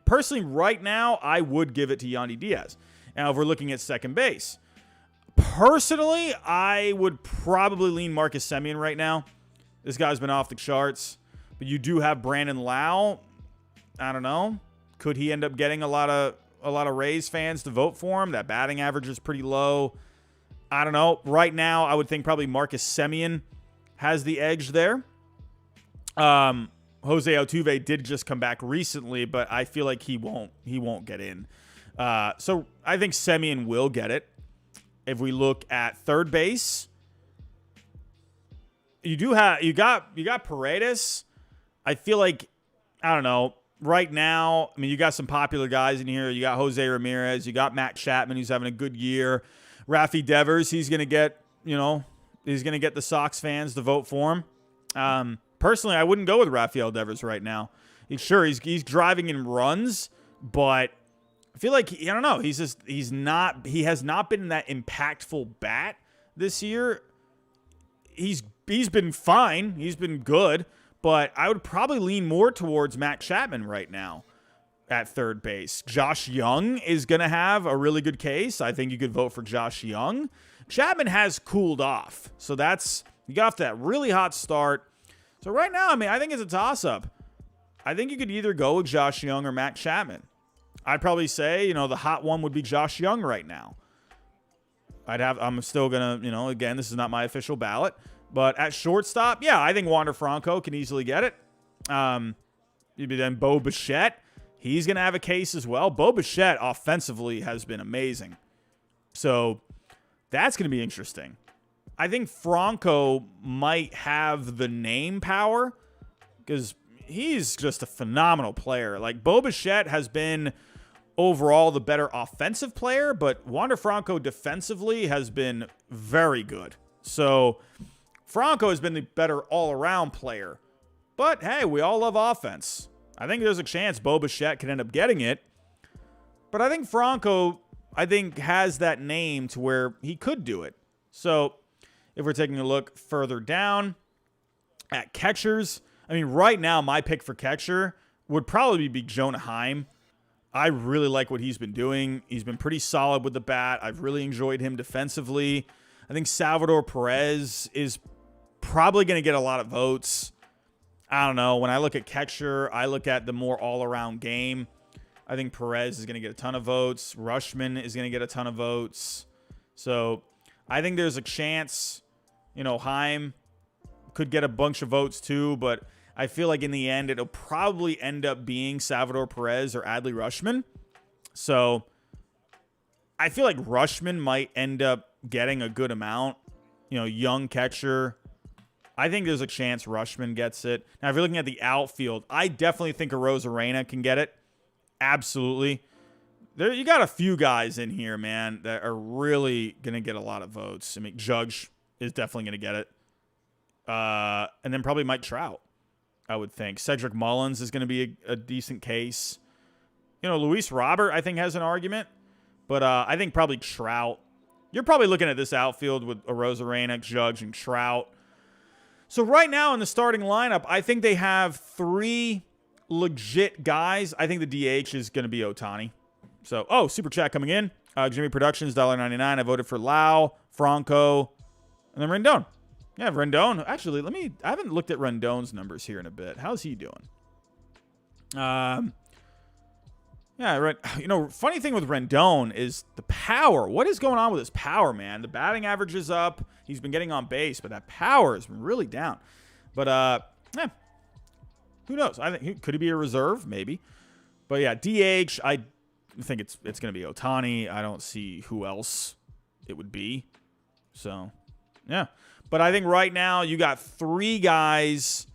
Personally, right now, I would give it to Yandy Diaz. Now, if we're looking at second base, personally, I would probably lean Marcus Semien right now. This guy's been off the charts. But you do have Brandon Lau. I don't know. Could he end up getting a lot of Rays fans to vote for him? That batting average is pretty low. I don't know. Right now, I would think probably Marcus Semien has the edge there. Jose Altuve did just come back recently, but I feel like he won't get in. So I think Semien will get it. If we look at third base, you got Paredes. I feel like, I don't know, right now, I mean, you got some popular guys in here. You got Jose Ramirez, you got Matt Chapman, who's having a good year. Rafi Devers, he's gonna get the Sox fans to vote for him. Personally, I wouldn't go with Rafael Devers right now. He's driving in runs, but I feel like I don't know. He has not been that impactful bat this year. He's been fine. He's been good, but I would probably lean more towards Matt Chapman right now at third base. Josh Young is going to have a really good case. I think you could vote for Josh Young. Chapman has cooled off, so you got off that really hot start. So right now, I mean, I think it's a toss-up. I think you could either go with Josh Young or Matt Chapman. I'd probably say, the hot one would be Josh Young right now. I'm still going to, again, this is not my official ballot, but at shortstop, yeah, I think Wander Franco can easily get it. Then Bo Bichette, he's going to have a case as well. Bo Bichette offensively has been amazing. So that's going to be interesting. I think Franco might have the name power because he's just a phenomenal player. Like, Bo Bichette has been overall the better offensive player, but Wander Franco defensively has been very good. So Franco has been the better all-around player. But, hey, we all love offense. I think there's a chance Bo Bichette can end up getting it. But I think Franco, has that name to where he could do it. So if we're taking a look further down at catchers, I mean, right now, my pick for catcher would probably be Jonah Heim. I really like what he's been doing. He's been pretty solid with the bat. I've really enjoyed him defensively. I think Salvador Perez is probably going to get a lot of votes. I don't know. When I look at catcher, I look at the more all-around game. I think Perez is going to get a ton of votes. Rushman is going to get a ton of votes. So I think there's a chance, Heim could get a bunch of votes too, but I feel like in the end, it'll probably end up being Salvador Perez or Adley Rutschman. So I feel like Rutschman might end up getting a good amount. Young catcher. I think there's a chance Rutschman gets it. Now, if you're looking at the outfield, I definitely think Arozarena can get it. Absolutely. You got a few guys in here, man, that are really going to get a lot of votes. I mean, Judge is definitely going to get it. And then probably Mike Trout, I would think. Cedric Mullins is going to be a decent case. Luis Robert, I think, has an argument. But I think probably Trout. You're probably looking at this outfield with Arozarena, Judge, and Trout. So right now in the starting lineup, I think they have 3 legit guys. I think the DH is going to be Ohtani. So, super chat coming in. Jimmy Productions, $1.99. I voted for Lau, Franco, and then Rendon. Yeah, Rendon. Actually, I haven't looked at Rendon's numbers here in a bit. How's he doing? Funny thing with Rendon is the power. What is going on with his power, man? The batting average is up. He's been getting on base, but that power has been really down. But, who knows? I think could he be a reserve? Maybe. But yeah, DH, I think it's going to be Ohtani. I don't see who else it would be. So, yeah. But I think right now you got 3 guys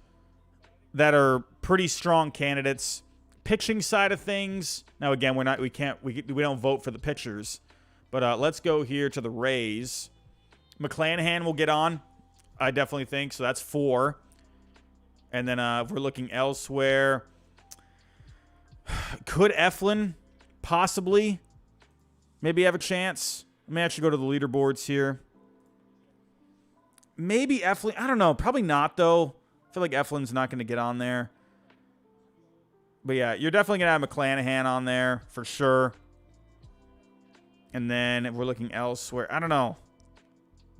that are pretty strong candidates. Pitching side of things. Now again, we don't vote for the pitchers. But let's go here to the Rays. McClanahan will get on. I definitely think so. That's 4. And then if we're looking elsewhere, could Eflin possibly maybe have a chance? Let me actually go to the leaderboards here. Maybe Eflin. I don't know. Probably not, though. I feel like Eflin's not going to get on there. But, yeah, you're definitely going to have McClanahan on there for sure. And then if we're looking elsewhere, I don't know.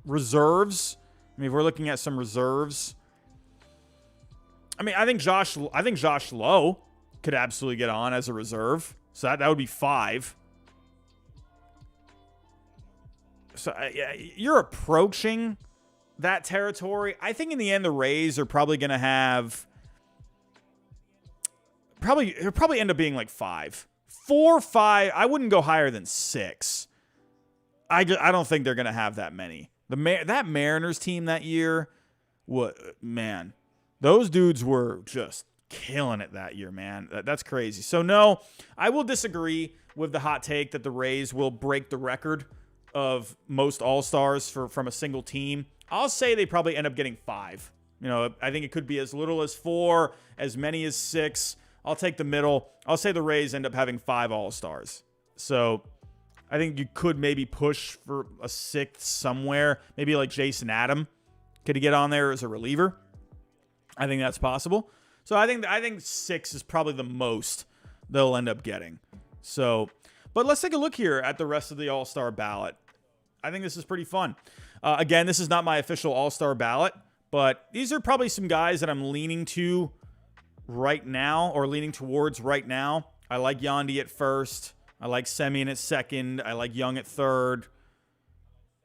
Reserves. I mean, if we're looking at some reserves. I mean, I think Josh Lowe could absolutely get on as a reserve. So that would be 5. So, yeah, you're approaching that territory. I think in the end, the Rays are probably going to have... It'll probably end up being like 5. 4, 5. I wouldn't go higher than 6. I don't think they're going to have that many. That Mariners team that year, man, those dudes were just killing it that year, man. That's crazy. So, no, I will disagree with the hot take that the Rays will break the record of most All-Stars from a single team. I'll say they probably end up getting 5. I think it could be as little as 4, as many as 6. I'll take the middle. I'll say the Rays end up having 5 All-Stars. So I think you could maybe push for a 6th somewhere. Maybe like Jason Adam. Could he get on there as a reliever? I think that's possible. So I think 6 is probably the most they'll end up getting. So, but let's take a look here at the rest of the All-Star ballot. I think this is pretty fun. Again, this is not my official All-Star ballot, but these are probably some guys that I'm leaning to right now, or leaning towards right now. I like Yandy at first. I like Semien at second. I like Young at third.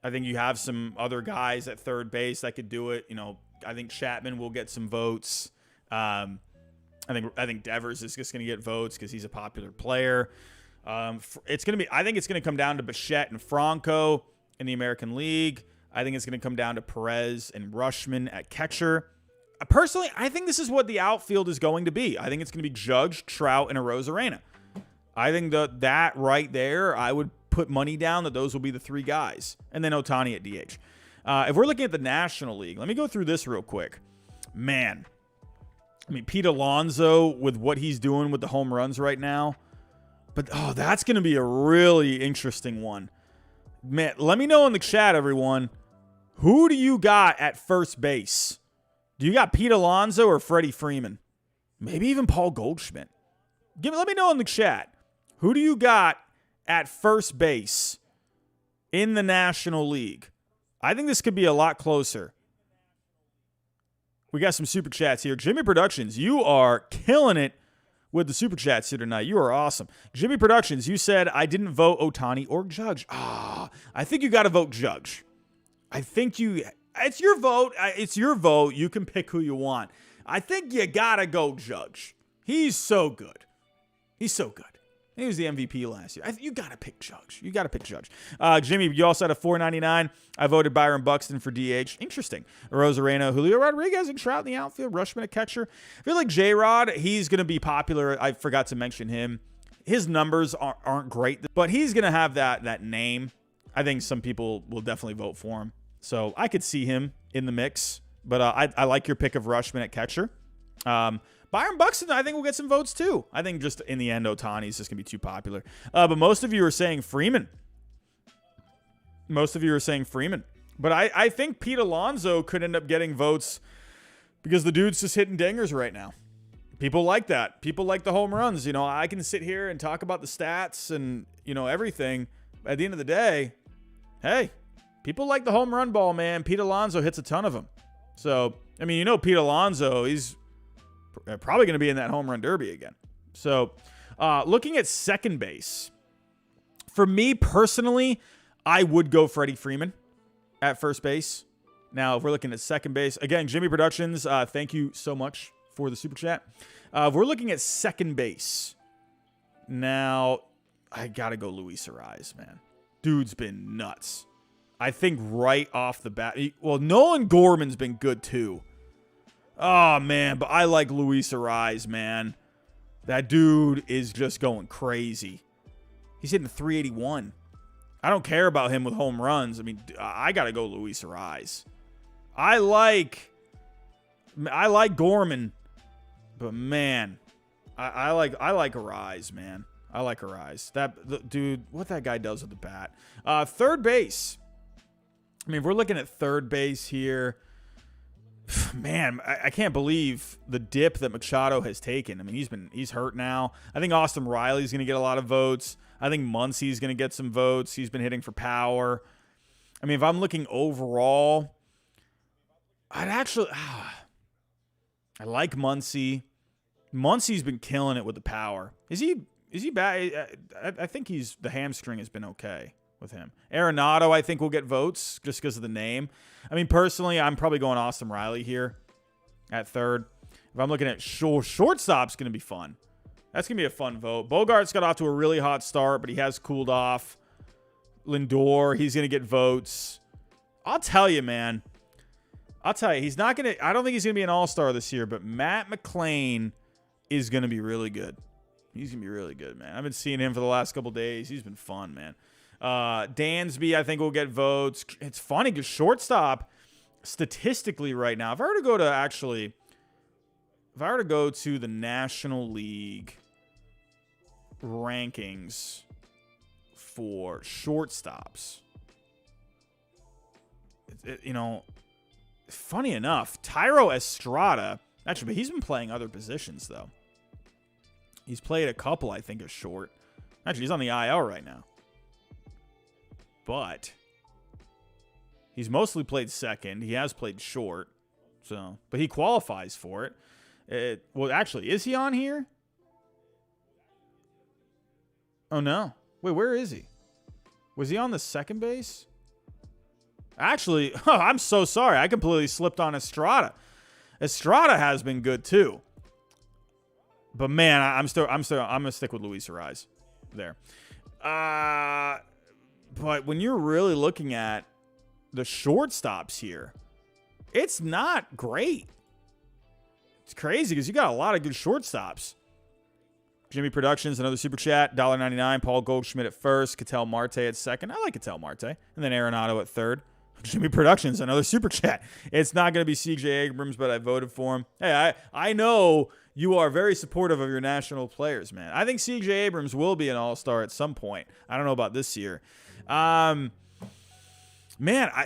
I think you have some other guys at third base that could do it. You know, I think Chapman will get some votes. I think Devers is just going to get votes because he's a popular player. I think it's going to come down to Bichette and Franco in the American League. I think it's going to come down to Perez and Rushman at catcher. Personally, I think this is what the outfield is going to be. I think it's going to be Judge, Trout, and Arozarena. I think that right there, I would put money down that those will be the 3 guys. And then Ohtani at DH. If we're looking at the National League, let me go through this real quick. Man, I mean, Pete Alonso with what he's doing with the home runs right now. But, that's going to be a really interesting one. Man, let me know in the chat, everyone. Who do you got at first base? Do you got Pete Alonso or Freddie Freeman? Maybe even Paul Goldschmidt. Let me know in the chat. Who do you got at first base in the National League? I think this could be a lot closer. We got some super chats here. Jimmy Productions, you are killing it with the super chats here tonight. You are awesome. Jimmy Productions, you said I didn't vote Ohtani or Judge. I think you got to vote Judge. It's your vote. It's your vote. You can pick who you want. I think you got to go Judge. He's so good. He's so good. He was the MVP last year. You got to pick Judge. You got to pick Judge. Jimmy, you also had a $4.99. I voted Byron Buxton for DH. Interesting. Arozarena, Julio Rodriguez, and Trout in the outfield. Rushman at catcher. I feel like J-Rod, he's going to be popular. I forgot to mention him. His numbers aren't great, but he's going to have that name. I think some people will definitely vote for him. So I could see him in the mix. But I like your pick of Rushman at catcher. Byron Buxton, I think, will get some votes too. I think just in the end, Ohtani is just going to be too popular. But most of you are saying Freeman. But I think Pete Alonso could end up getting votes because the dude's just hitting dingers right now. People like that. People like the home runs. You know, I can sit here and talk about the stats and, everything. At the end of the day, hey, people like the home run ball, man. Pete Alonso hits a ton of them. So, I mean, Pete Alonso, he's probably going to be in that home run derby again. So, looking at second base, for me personally, I would go Freddie Freeman at first base. Now, if we're looking at second base, again, Jimmy Productions, thank you so much for the super chat. If we're looking at second base, now I got to go Luis Ariz, man. Dude's been nuts. I think right off the bat, Nolan Gorman's been good too. Oh, man, but I like Luis Ariz, man. That dude is just going crazy. He's hitting 381. I don't care about him with home runs. I mean, I got to go Luis Ariz. I like Gorman, but man, I like Ariz, man. I like Ariz. Dude, what that guy does with the bat. Third base. I mean, if we're looking at third base here, man, I can't believe the dip that Machado has taken. I mean, he's hurt now. I think Austin Riley's going to get a lot of votes. I think Muncy's going to get some votes. He's been hitting for power. I mean, if I'm looking overall, I like Muncy. Muncy's been killing it with the power. Is he bad? I think the hamstring has been okay with him. Arenado, I think, will get votes just because of the name. I mean, personally, I'm probably going Austin Riley here at third. If I'm looking at shortstop's going to be fun. That's going to be a fun vote. Bogart's got off to a really hot start, but he has cooled off. Lindor, he's going to get votes. I'll tell you, man. He's not going to – I don't think he's going to be an all-star this year, but Matt McClain is going to be really good. He's going to be really good, man. I've been seeing him for the last couple days. He's been fun, man. Dansby, I think, will get votes. It's funny because shortstop, statistically right now, if I were to go to the National League rankings for shortstops, funny enough, Thairo Estrada Actually, but he's been playing other positions, though. He's played a couple, I think, of short. Actually, he's on the IL right now. But he's mostly played second. He has played short. So, but he qualifies for it. Well, actually, is he on here? Oh, no. Wait, where is he? Was he on the second base? Actually, I'm so sorry. I completely slipped on Estrada. Estrada has been good too. But man, I'm gonna stick with Luis Ariz there. But when you're really looking at the shortstops here, it's not great. It's crazy because you got a lot of good shortstops. Jimmy Productions, another super chat, $1.99. Paul Goldschmidt at first, Ketel Marte at second. I like Ketel Marte. And then Arenado at third. Jimmy Productions, another super chat. It's not going to be CJ Abrams, but I voted for him. Hey, I know you are very supportive of your national players, man. I think CJ Abrams will be an all-star at some point. I don't know about this year. Man,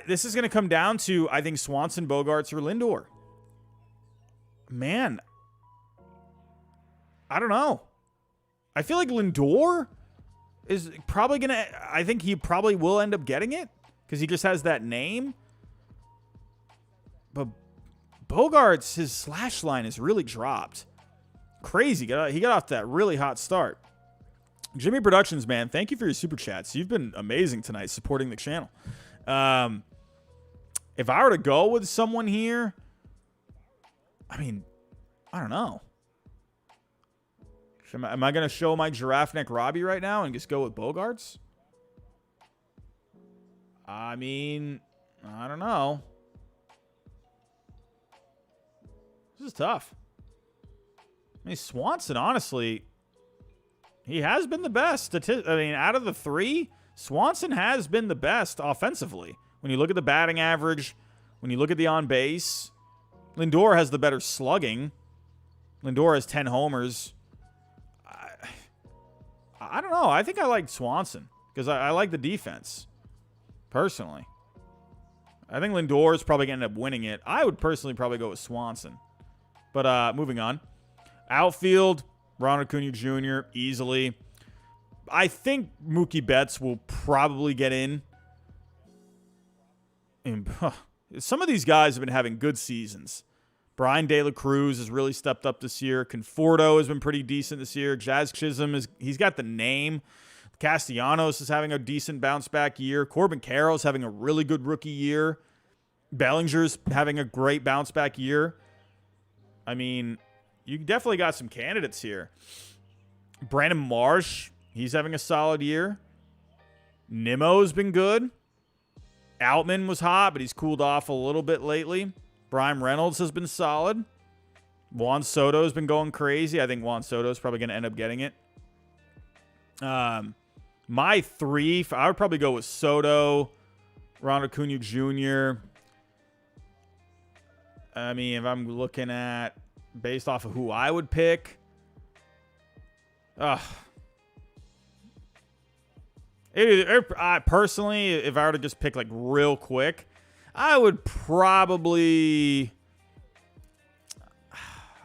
this is going to come down to, I think, Swanson, Bogarts, or Lindor. Man, I don't know. I feel like Lindor is probably going to, I think he probably will end up getting it because he just has that name. But Bogarts, his slash line has really dropped. Crazy. He got off that really hot start. Jimmy Productions, man, thank you for your super chats. You've been amazing tonight supporting the channel. If I were to go with someone here, I mean, I don't know. Am I going to show my giraffe neck Robbie right now and just go with Bogarts? I mean, I don't know. This is tough. I mean, Swanson, honestly, he has been the best. I mean, out of the three, Swanson has been the best offensively. When you look at the batting average, when you look at the on-base, Lindor has the better slugging. Lindor has 10 homers. I don't know. I think I like Swanson because I like the defense, personally. I think Lindor is probably going to end up winning it. I would personally probably go with Swanson. But moving on. Outfield, Ronald Acuna Jr., easily. I think Mookie Betts will probably get in. And, some of these guys have been having good seasons. Brian De La Cruz has really stepped up this year. Conforto has been pretty decent this year. Jazz Chisholm, he's got the name. Castellanos is having a decent bounce-back year. Corbin Carroll's having a really good rookie year. Bellinger's having a great bounce-back year. I mean, you definitely got some candidates here. Brandon Marsh, he's having a solid year. Nimmo's been good. Outman was hot, but he's cooled off a little bit lately. Brian Reynolds has been solid. Juan Soto has been going crazy. I think Juan Soto is probably going to end up getting it. My three, I would probably go with Soto, Ronald Acuna Jr. I mean, if I'm looking at based off of who I would pick, personally, if I were to just pick like real quick, I would probably...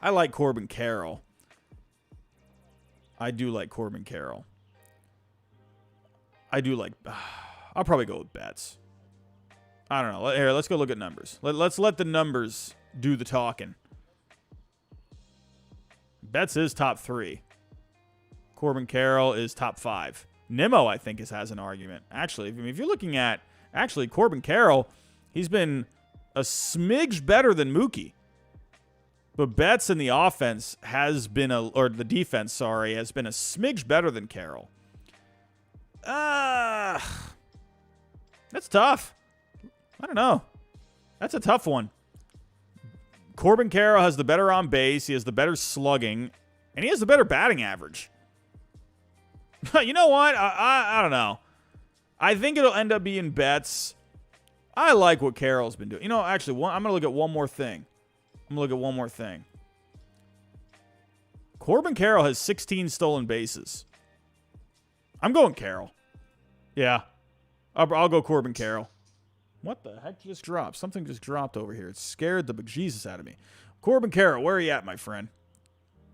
I like Corbin Carroll. I do like Corbin Carroll. I'll probably go with Betts. I don't know. Here, let's go look at numbers. Let's let the numbers do the talking. Betts is top 3. Corbin Carroll is top 5. Nimmo, I think, has an argument. Actually, I mean, if you're looking at... Actually, Corbin Carroll... He's been a smidge better than Mookie. But Betts in the offense has been the defense, has been a smidge better than Carroll. That's tough. I don't know. That's a tough one. Corbin Carroll has the better on base. He has the better slugging. And he has the better batting average. You know what? I don't know. I think it'll end up being Betts. I like what Carroll's been doing. You know, actually, I'm going to look at one more thing. Corbin Carroll has 16 stolen bases. I'm going Carroll. Yeah. I'll go Corbin Carroll. What the heck just dropped? Something just dropped over here. It scared the bejesus out of me. Corbin Carroll, where are you at, my friend?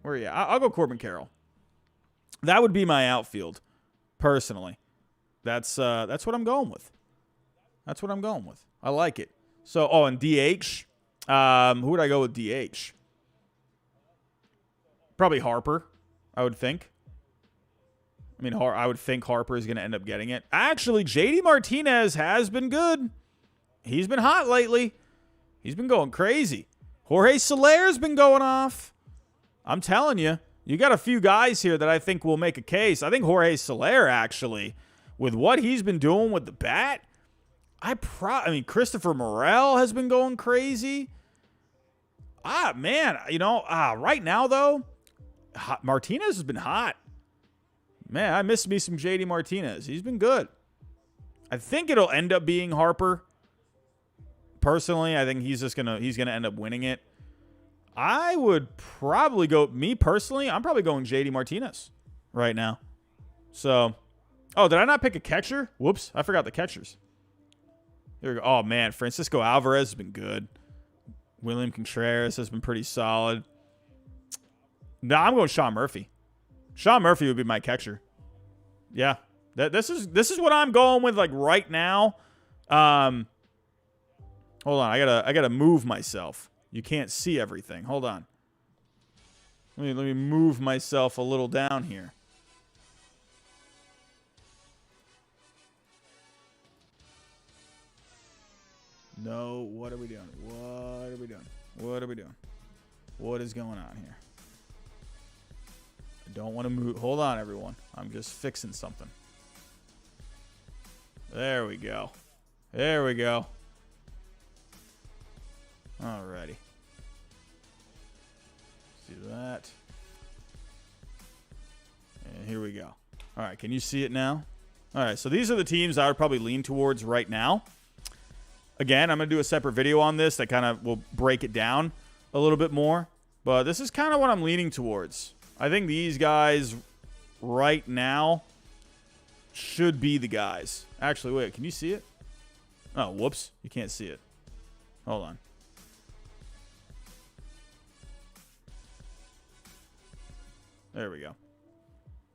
Where are you at? I'll go Corbin Carroll. That would be my outfield, personally. That's what I'm going with. That's what I'm going with. I like it. So, and DH. Who would I go with DH? Probably Harper, I would think. I mean, I would think Harper is going to end up getting it. Actually, JD Martinez has been good. He's been hot lately. He's been going crazy. Jorge Soler's been going off. I'm telling you, you got a few guys here that I think will make a case. I think Jorge Soler, actually, with what he's been doing with the bat, I mean, Christopher Morel has been going crazy. Man, right now, though, Martinez has been hot. Man, I miss me some JD Martinez. He's been good. I think it'll end up being Harper. Personally, I think he's gonna end up winning it. I would probably go, me personally, I'm probably going JD Martinez right now. So, did I not pick a catcher? Whoops, I forgot the catchers. There we go. Oh, man, Francisco Alvarez has been good. William Contreras has been pretty solid. No, I'm going Sean Murphy. Sean Murphy would be my catcher. Yeah. This is what I'm going with, like, right now. Hold on. I gotta move myself. You can't see everything. Hold on. Let me move myself a little down here. No, what are we doing? What are we doing? What are we doing? What is going on here? I don't want to move. Hold on, everyone. I'm just fixing something. There we go. There we go. Alrighty. See that. And here we go. All right, can you see it now? All right, so these are the teams I would probably lean towards right now. Again, I'm going to do a separate video on this that kind of will break it down a little bit more. But this is kind of what I'm leaning towards. I think these guys right now should be the guys. Actually, wait, can you see it? Oh, whoops. You can't see it. Hold on. There we go.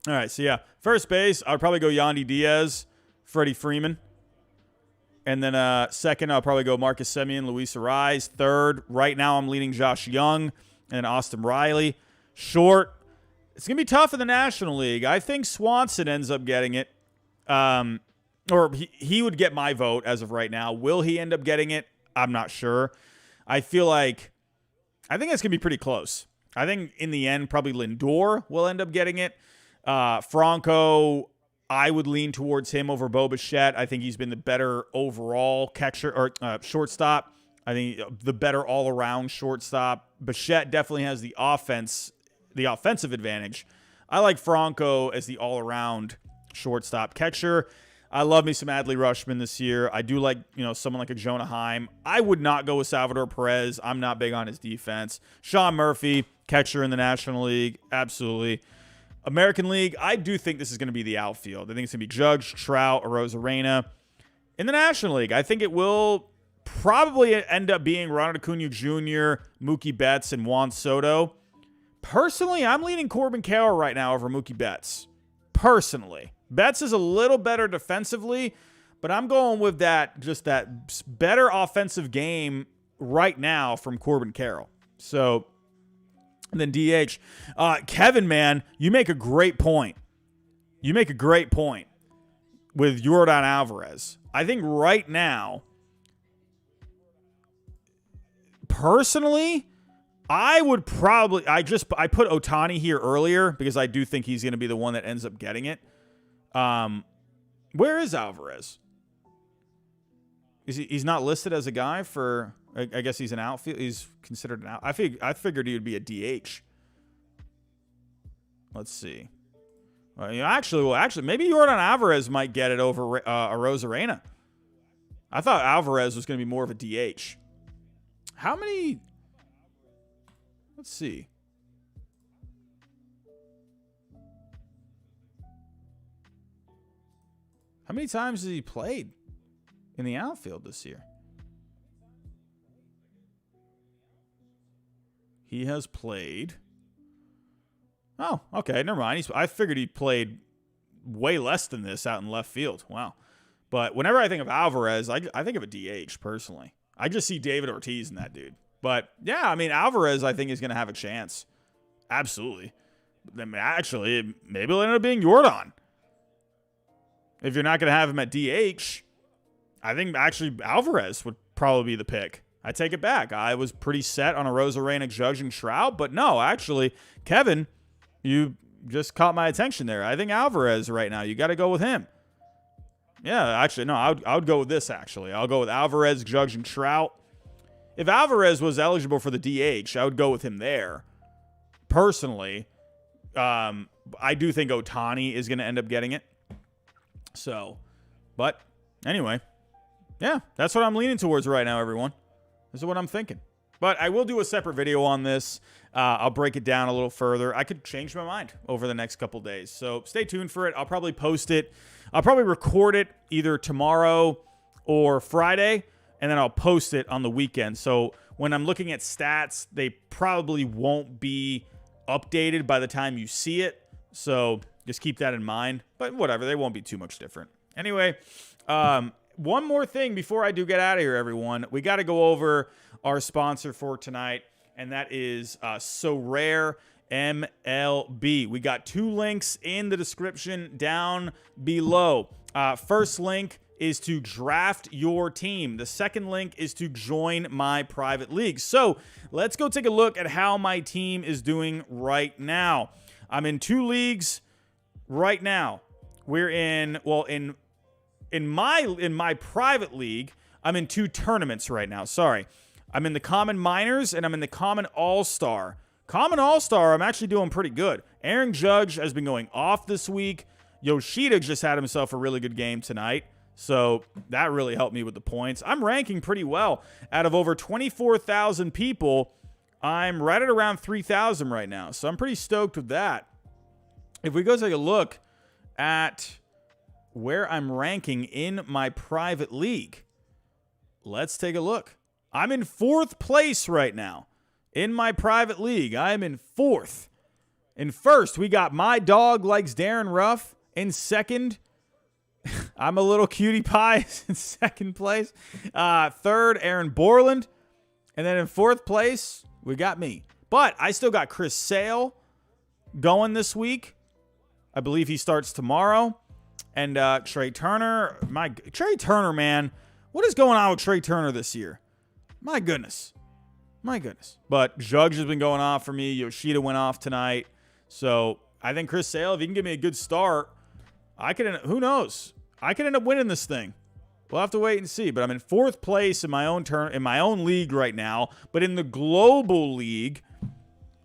All right, so yeah. First base, I would probably go Yandy Diaz, Freddie Freeman. And then second, I'll probably go Marcus Semien, Luis Arraez. Third, right now I'm leaning Josh Young and Austin Riley. Short, it's going to be tough in the National League. I think Swanson ends up getting it. Or he would get my vote as of right now. Will he end up getting it? I'm not sure. I think it's going to be pretty close. I think in the end, probably Lindor will end up getting it. Franco, I would lean towards him over Bo Bichette. I think he's been the better overall catcher or shortstop. I think the better all-around shortstop. Bichette definitely has the offensive advantage. I like Franco as the all-around shortstop catcher. I love me some Adley Rutschman this year. I do like, someone like a Jonah Heim. I would not go with Salvador Perez. I'm not big on his defense. Sean Murphy, catcher in the National League. Absolutely. American League, I do think this is going to be the outfield. I think it's going to be Judge, Trout, Arozarena. In the National League, I think it will probably end up being Ronald Acuna Jr., Mookie Betts, and Juan Soto. Personally, I'm leaning Corbin Carroll right now over Mookie Betts. Personally. Betts is a little better defensively, but I'm going with that better offensive game right now from Corbin Carroll. So, and then DH. Kevin, man, you make a great point. You make a great point with Yordan Alvarez. I think right now, personally, I would probably, I put Ohtani here earlier because I do think he's going to be the one that ends up getting it. Where is Alvarez? He's not listed as a guy for, I guess he's an outfield. He's considered an out. I figured he would be a DH. Let's see. Actually, maybe Yordan Alvarez might get it over Arozarena. I thought Alvarez was going to be more of a DH. How many? Let's see. How many times has he played in the outfield this year? He has played. Oh, okay. Never mind. I figured he played way less than this out in left field. Wow. But whenever I think of Alvarez, I think of a DH personally. I just see David Ortiz in that dude. But yeah, I mean, Alvarez, I think, is going to have a chance. Absolutely. Actually, maybe it'll end up being Yordan. If you're not going to have him at DH, I think actually Alvarez would probably be the pick. I take it back. I was pretty set on a Arozarena, Judge, and Trout, but no, actually, Kevin, you just caught my attention there. I think Alvarez right now, you got to go with him. Yeah, actually, no, I would go with this, actually. I'll go with Alvarez, Judge, and Trout. If Alvarez was eligible for the DH, I would go with him there. Personally, I do think Ohtani is going to end up getting it. So, but anyway, yeah, that's what I'm leaning towards right now, everyone. This is what I'm thinking. But I will do a separate video on this. I'll break it down a little further. I could change my mind over the next couple days. So stay tuned for it. I'll probably post it. I'll probably record it either tomorrow or Friday, and then I'll post it on the weekend. So when I'm looking at stats, they probably won't be updated by the time you see it. So just keep that in mind. But whatever, they won't be too much different. Anyway, one more thing before I do get out of here, everyone. We got to go over our sponsor for tonight, and that is SoRare MLB. We got 2 links in the description down below. First link is to draft your team. The second link is to join my private league. So let's go take a look at how my team is doing right now. I'm in 2 leagues right now. We're in, well, in my private league, I'm in 2 tournaments right now. Sorry. I'm in the Common Minors and I'm in the Common All-Star. Common All-Star, I'm actually doing pretty good. Aaron Judge has been going off this week. Yoshida just had himself a really good game tonight. So that really helped me with the points. I'm ranking pretty well. Out of over 24,000 people, I'm right at around 3,000 right now. So I'm pretty stoked with that. If we go take a look at where I'm ranking in my private league, let's take a look. I'm in 4th place right now in my private league. I'm in 4th. In 1st, we got My Dog Likes Darren Ruff. In 2nd, I'm a little cutie pie in 2nd place. 3rd, Aaron Borland. And then in 4th place, we got me. But I still got Chris Sale going this week. I believe he starts tomorrow. And Trey Turner. Trey Turner, man. What is going on with Trey Turner this year? My goodness. My goodness. But Judge has been going off for me. Yoshida went off tonight. So I think Chris Sale, if he can give me a good start, I could end up, who knows? I could end up winning this thing. We'll have to wait and see. But I'm in 4th place in my own league right now. But in the global league,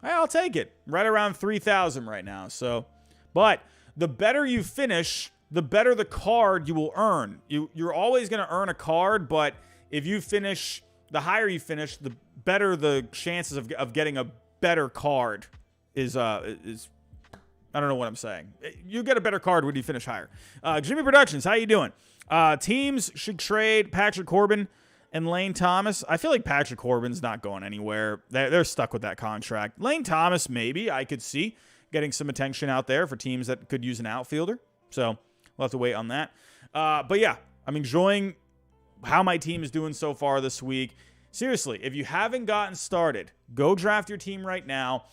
I'll take it. Right around 3,000 right now. So, but the better you finish, the better the card you will earn. You're always going to earn a card, but if you finish, the higher you finish, the better the chances of getting a better card is I don't know what I'm saying. You get a better card when you finish higher. Jimmy Productions, how you doing? Teams should trade Patrick Corbin and Lane Thomas. I feel like Patrick Corbin's not going anywhere. They're stuck with that contract. Lane Thomas, maybe I could see getting some attention out there for teams that could use an outfielder. So we'll have to wait on that. But yeah, I'm enjoying how my team is doing so far this week. Seriously, if you haven't gotten started, go draft your team right now.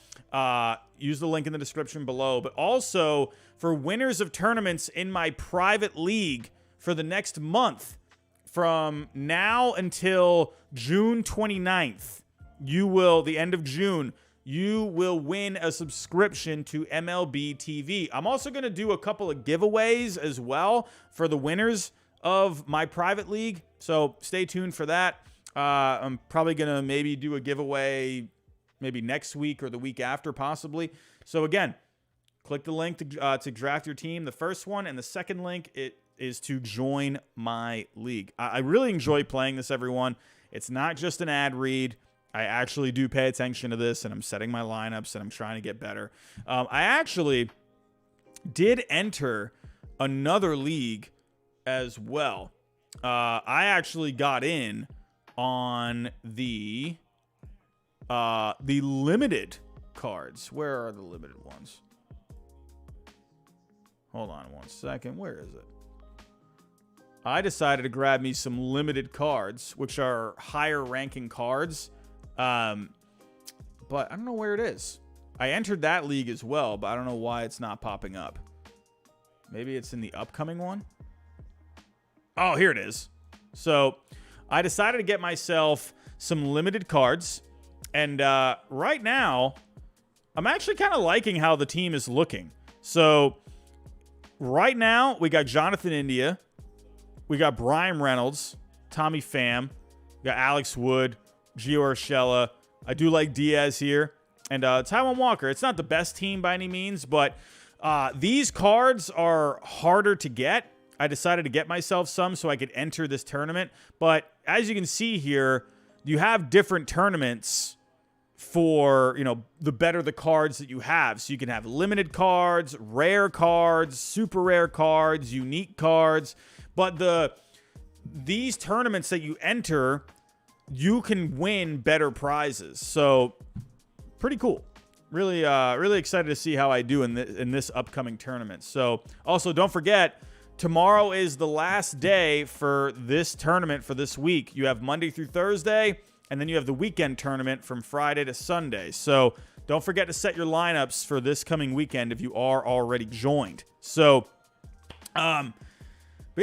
Use the link in the description below. But also, for winners of tournaments in my private league for the next month, from now until June 29th, the end of June, you will win a subscription to MLB TV. I'm also going to do a couple of giveaways as well for the winners of my private league. So stay tuned for that. I'm probably going to maybe do a giveaway maybe next week or the week after, possibly. So again, click the link to draft your team. The first one, and the second link is to join my league. I really enjoy playing this, everyone. It's not just an ad read. I actually do pay attention to this, and I'm setting my lineups, and I'm trying to get better. I actually did enter another league as well. I actually got in on the the limited cards. Where are the limited ones? Hold on one second. Where is it? I decided to grab me some limited cards, which are higher ranking cards. But I don't know where it is. I entered that league as well, but I don't know why it's not popping up. Maybe it's in the upcoming one. Oh, here it is. So I decided to get myself some limited cards. And right now, I'm actually kind of liking how the team is looking. So right now, we got Jonathan India. We got Brian Reynolds, Tommy Pham. We got Alex Wood, Gio Urshela. I do like Diaz here. And Taijuan Walker. It's not the best team by any means, but these cards are harder to get. I decided to get myself some so I could enter this tournament. But as you can see here, you have different tournaments for, you know, the better the cards that you have. So you can have limited cards, rare cards, super rare cards, unique cards. But these tournaments that you enter, you can win better prizes. So pretty cool. Really, really excited to see how I do in this upcoming tournament. So also don't forget, tomorrow is the last day for this tournament for this week. You have Monday through Thursday, and then you have the weekend tournament from Friday to Sunday. So don't forget to set your lineups for this coming weekend if you are already joined. So, but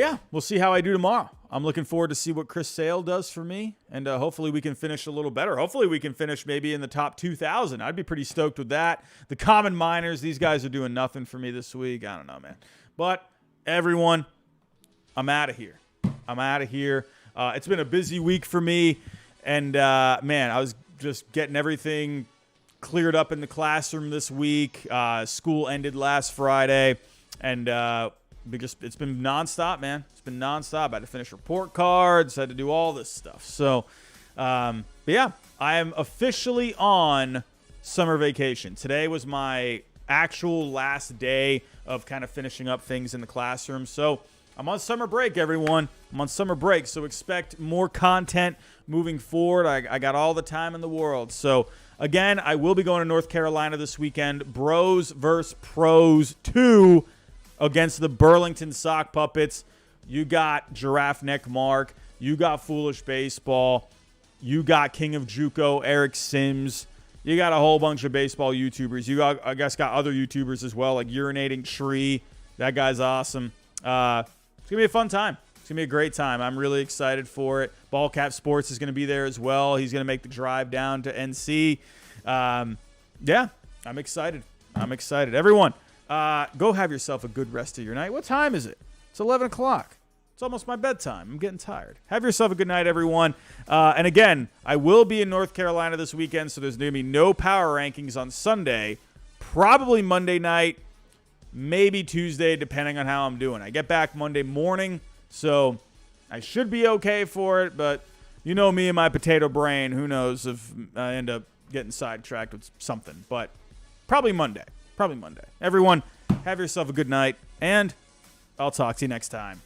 yeah, we'll see how I do tomorrow. I'm looking forward to see what Chris Sale does for me, and hopefully we can finish a little better. Hopefully we can finish maybe in the top 2,000. I'd be pretty stoked with that. The Common Miners, these guys are doing nothing for me this week. I don't know, man. But everyone, I'm out of here. I'm out of here. It's been a busy week for me, and man, I was just getting everything cleared up in the classroom this week. School ended last Friday, and it's been nonstop, man. It's been nonstop. I had to finish report cards. I had to do all this stuff. So, but yeah, I am officially on summer vacation. Today was my actual last day of kind of finishing up things in the classroom. So I'm on summer break, everyone. I'm on summer break. So expect more content moving forward. I got all the time in the world. So again, I will be going to North Carolina this weekend. Bros versus Pros 2. Against the Burlington Sock Puppets. You got Giraffe Neck Mark. You got Foolish Baseball. You got King of Juco, Eric Sims. You got a whole bunch of baseball YouTubers. You got, I guess, got other YouTubers as well, like Urinating Tree. That guy's awesome. It's going to be a fun time. It's going to be a great time. I'm really excited for it. Ballcap Sports is going to be there as well. He's going to make the drive down to NC. Yeah, I'm excited. I'm excited. Everyone, go have yourself a good rest of your night. What time is it? It's 11 o'clock. It's almost my bedtime. I'm getting tired. Have yourself a good night, everyone. And again, I will be in North Carolina this weekend, so there's going to be no power rankings on Sunday. Probably Monday night, maybe Tuesday, depending on how I'm doing. I get back Monday morning, so I should be okay for it. But you know me and my potato brain. Who knows if I end up getting sidetracked with something. But probably Monday. Probably Monday. Everyone, have yourself a good night, and I'll talk to you next time.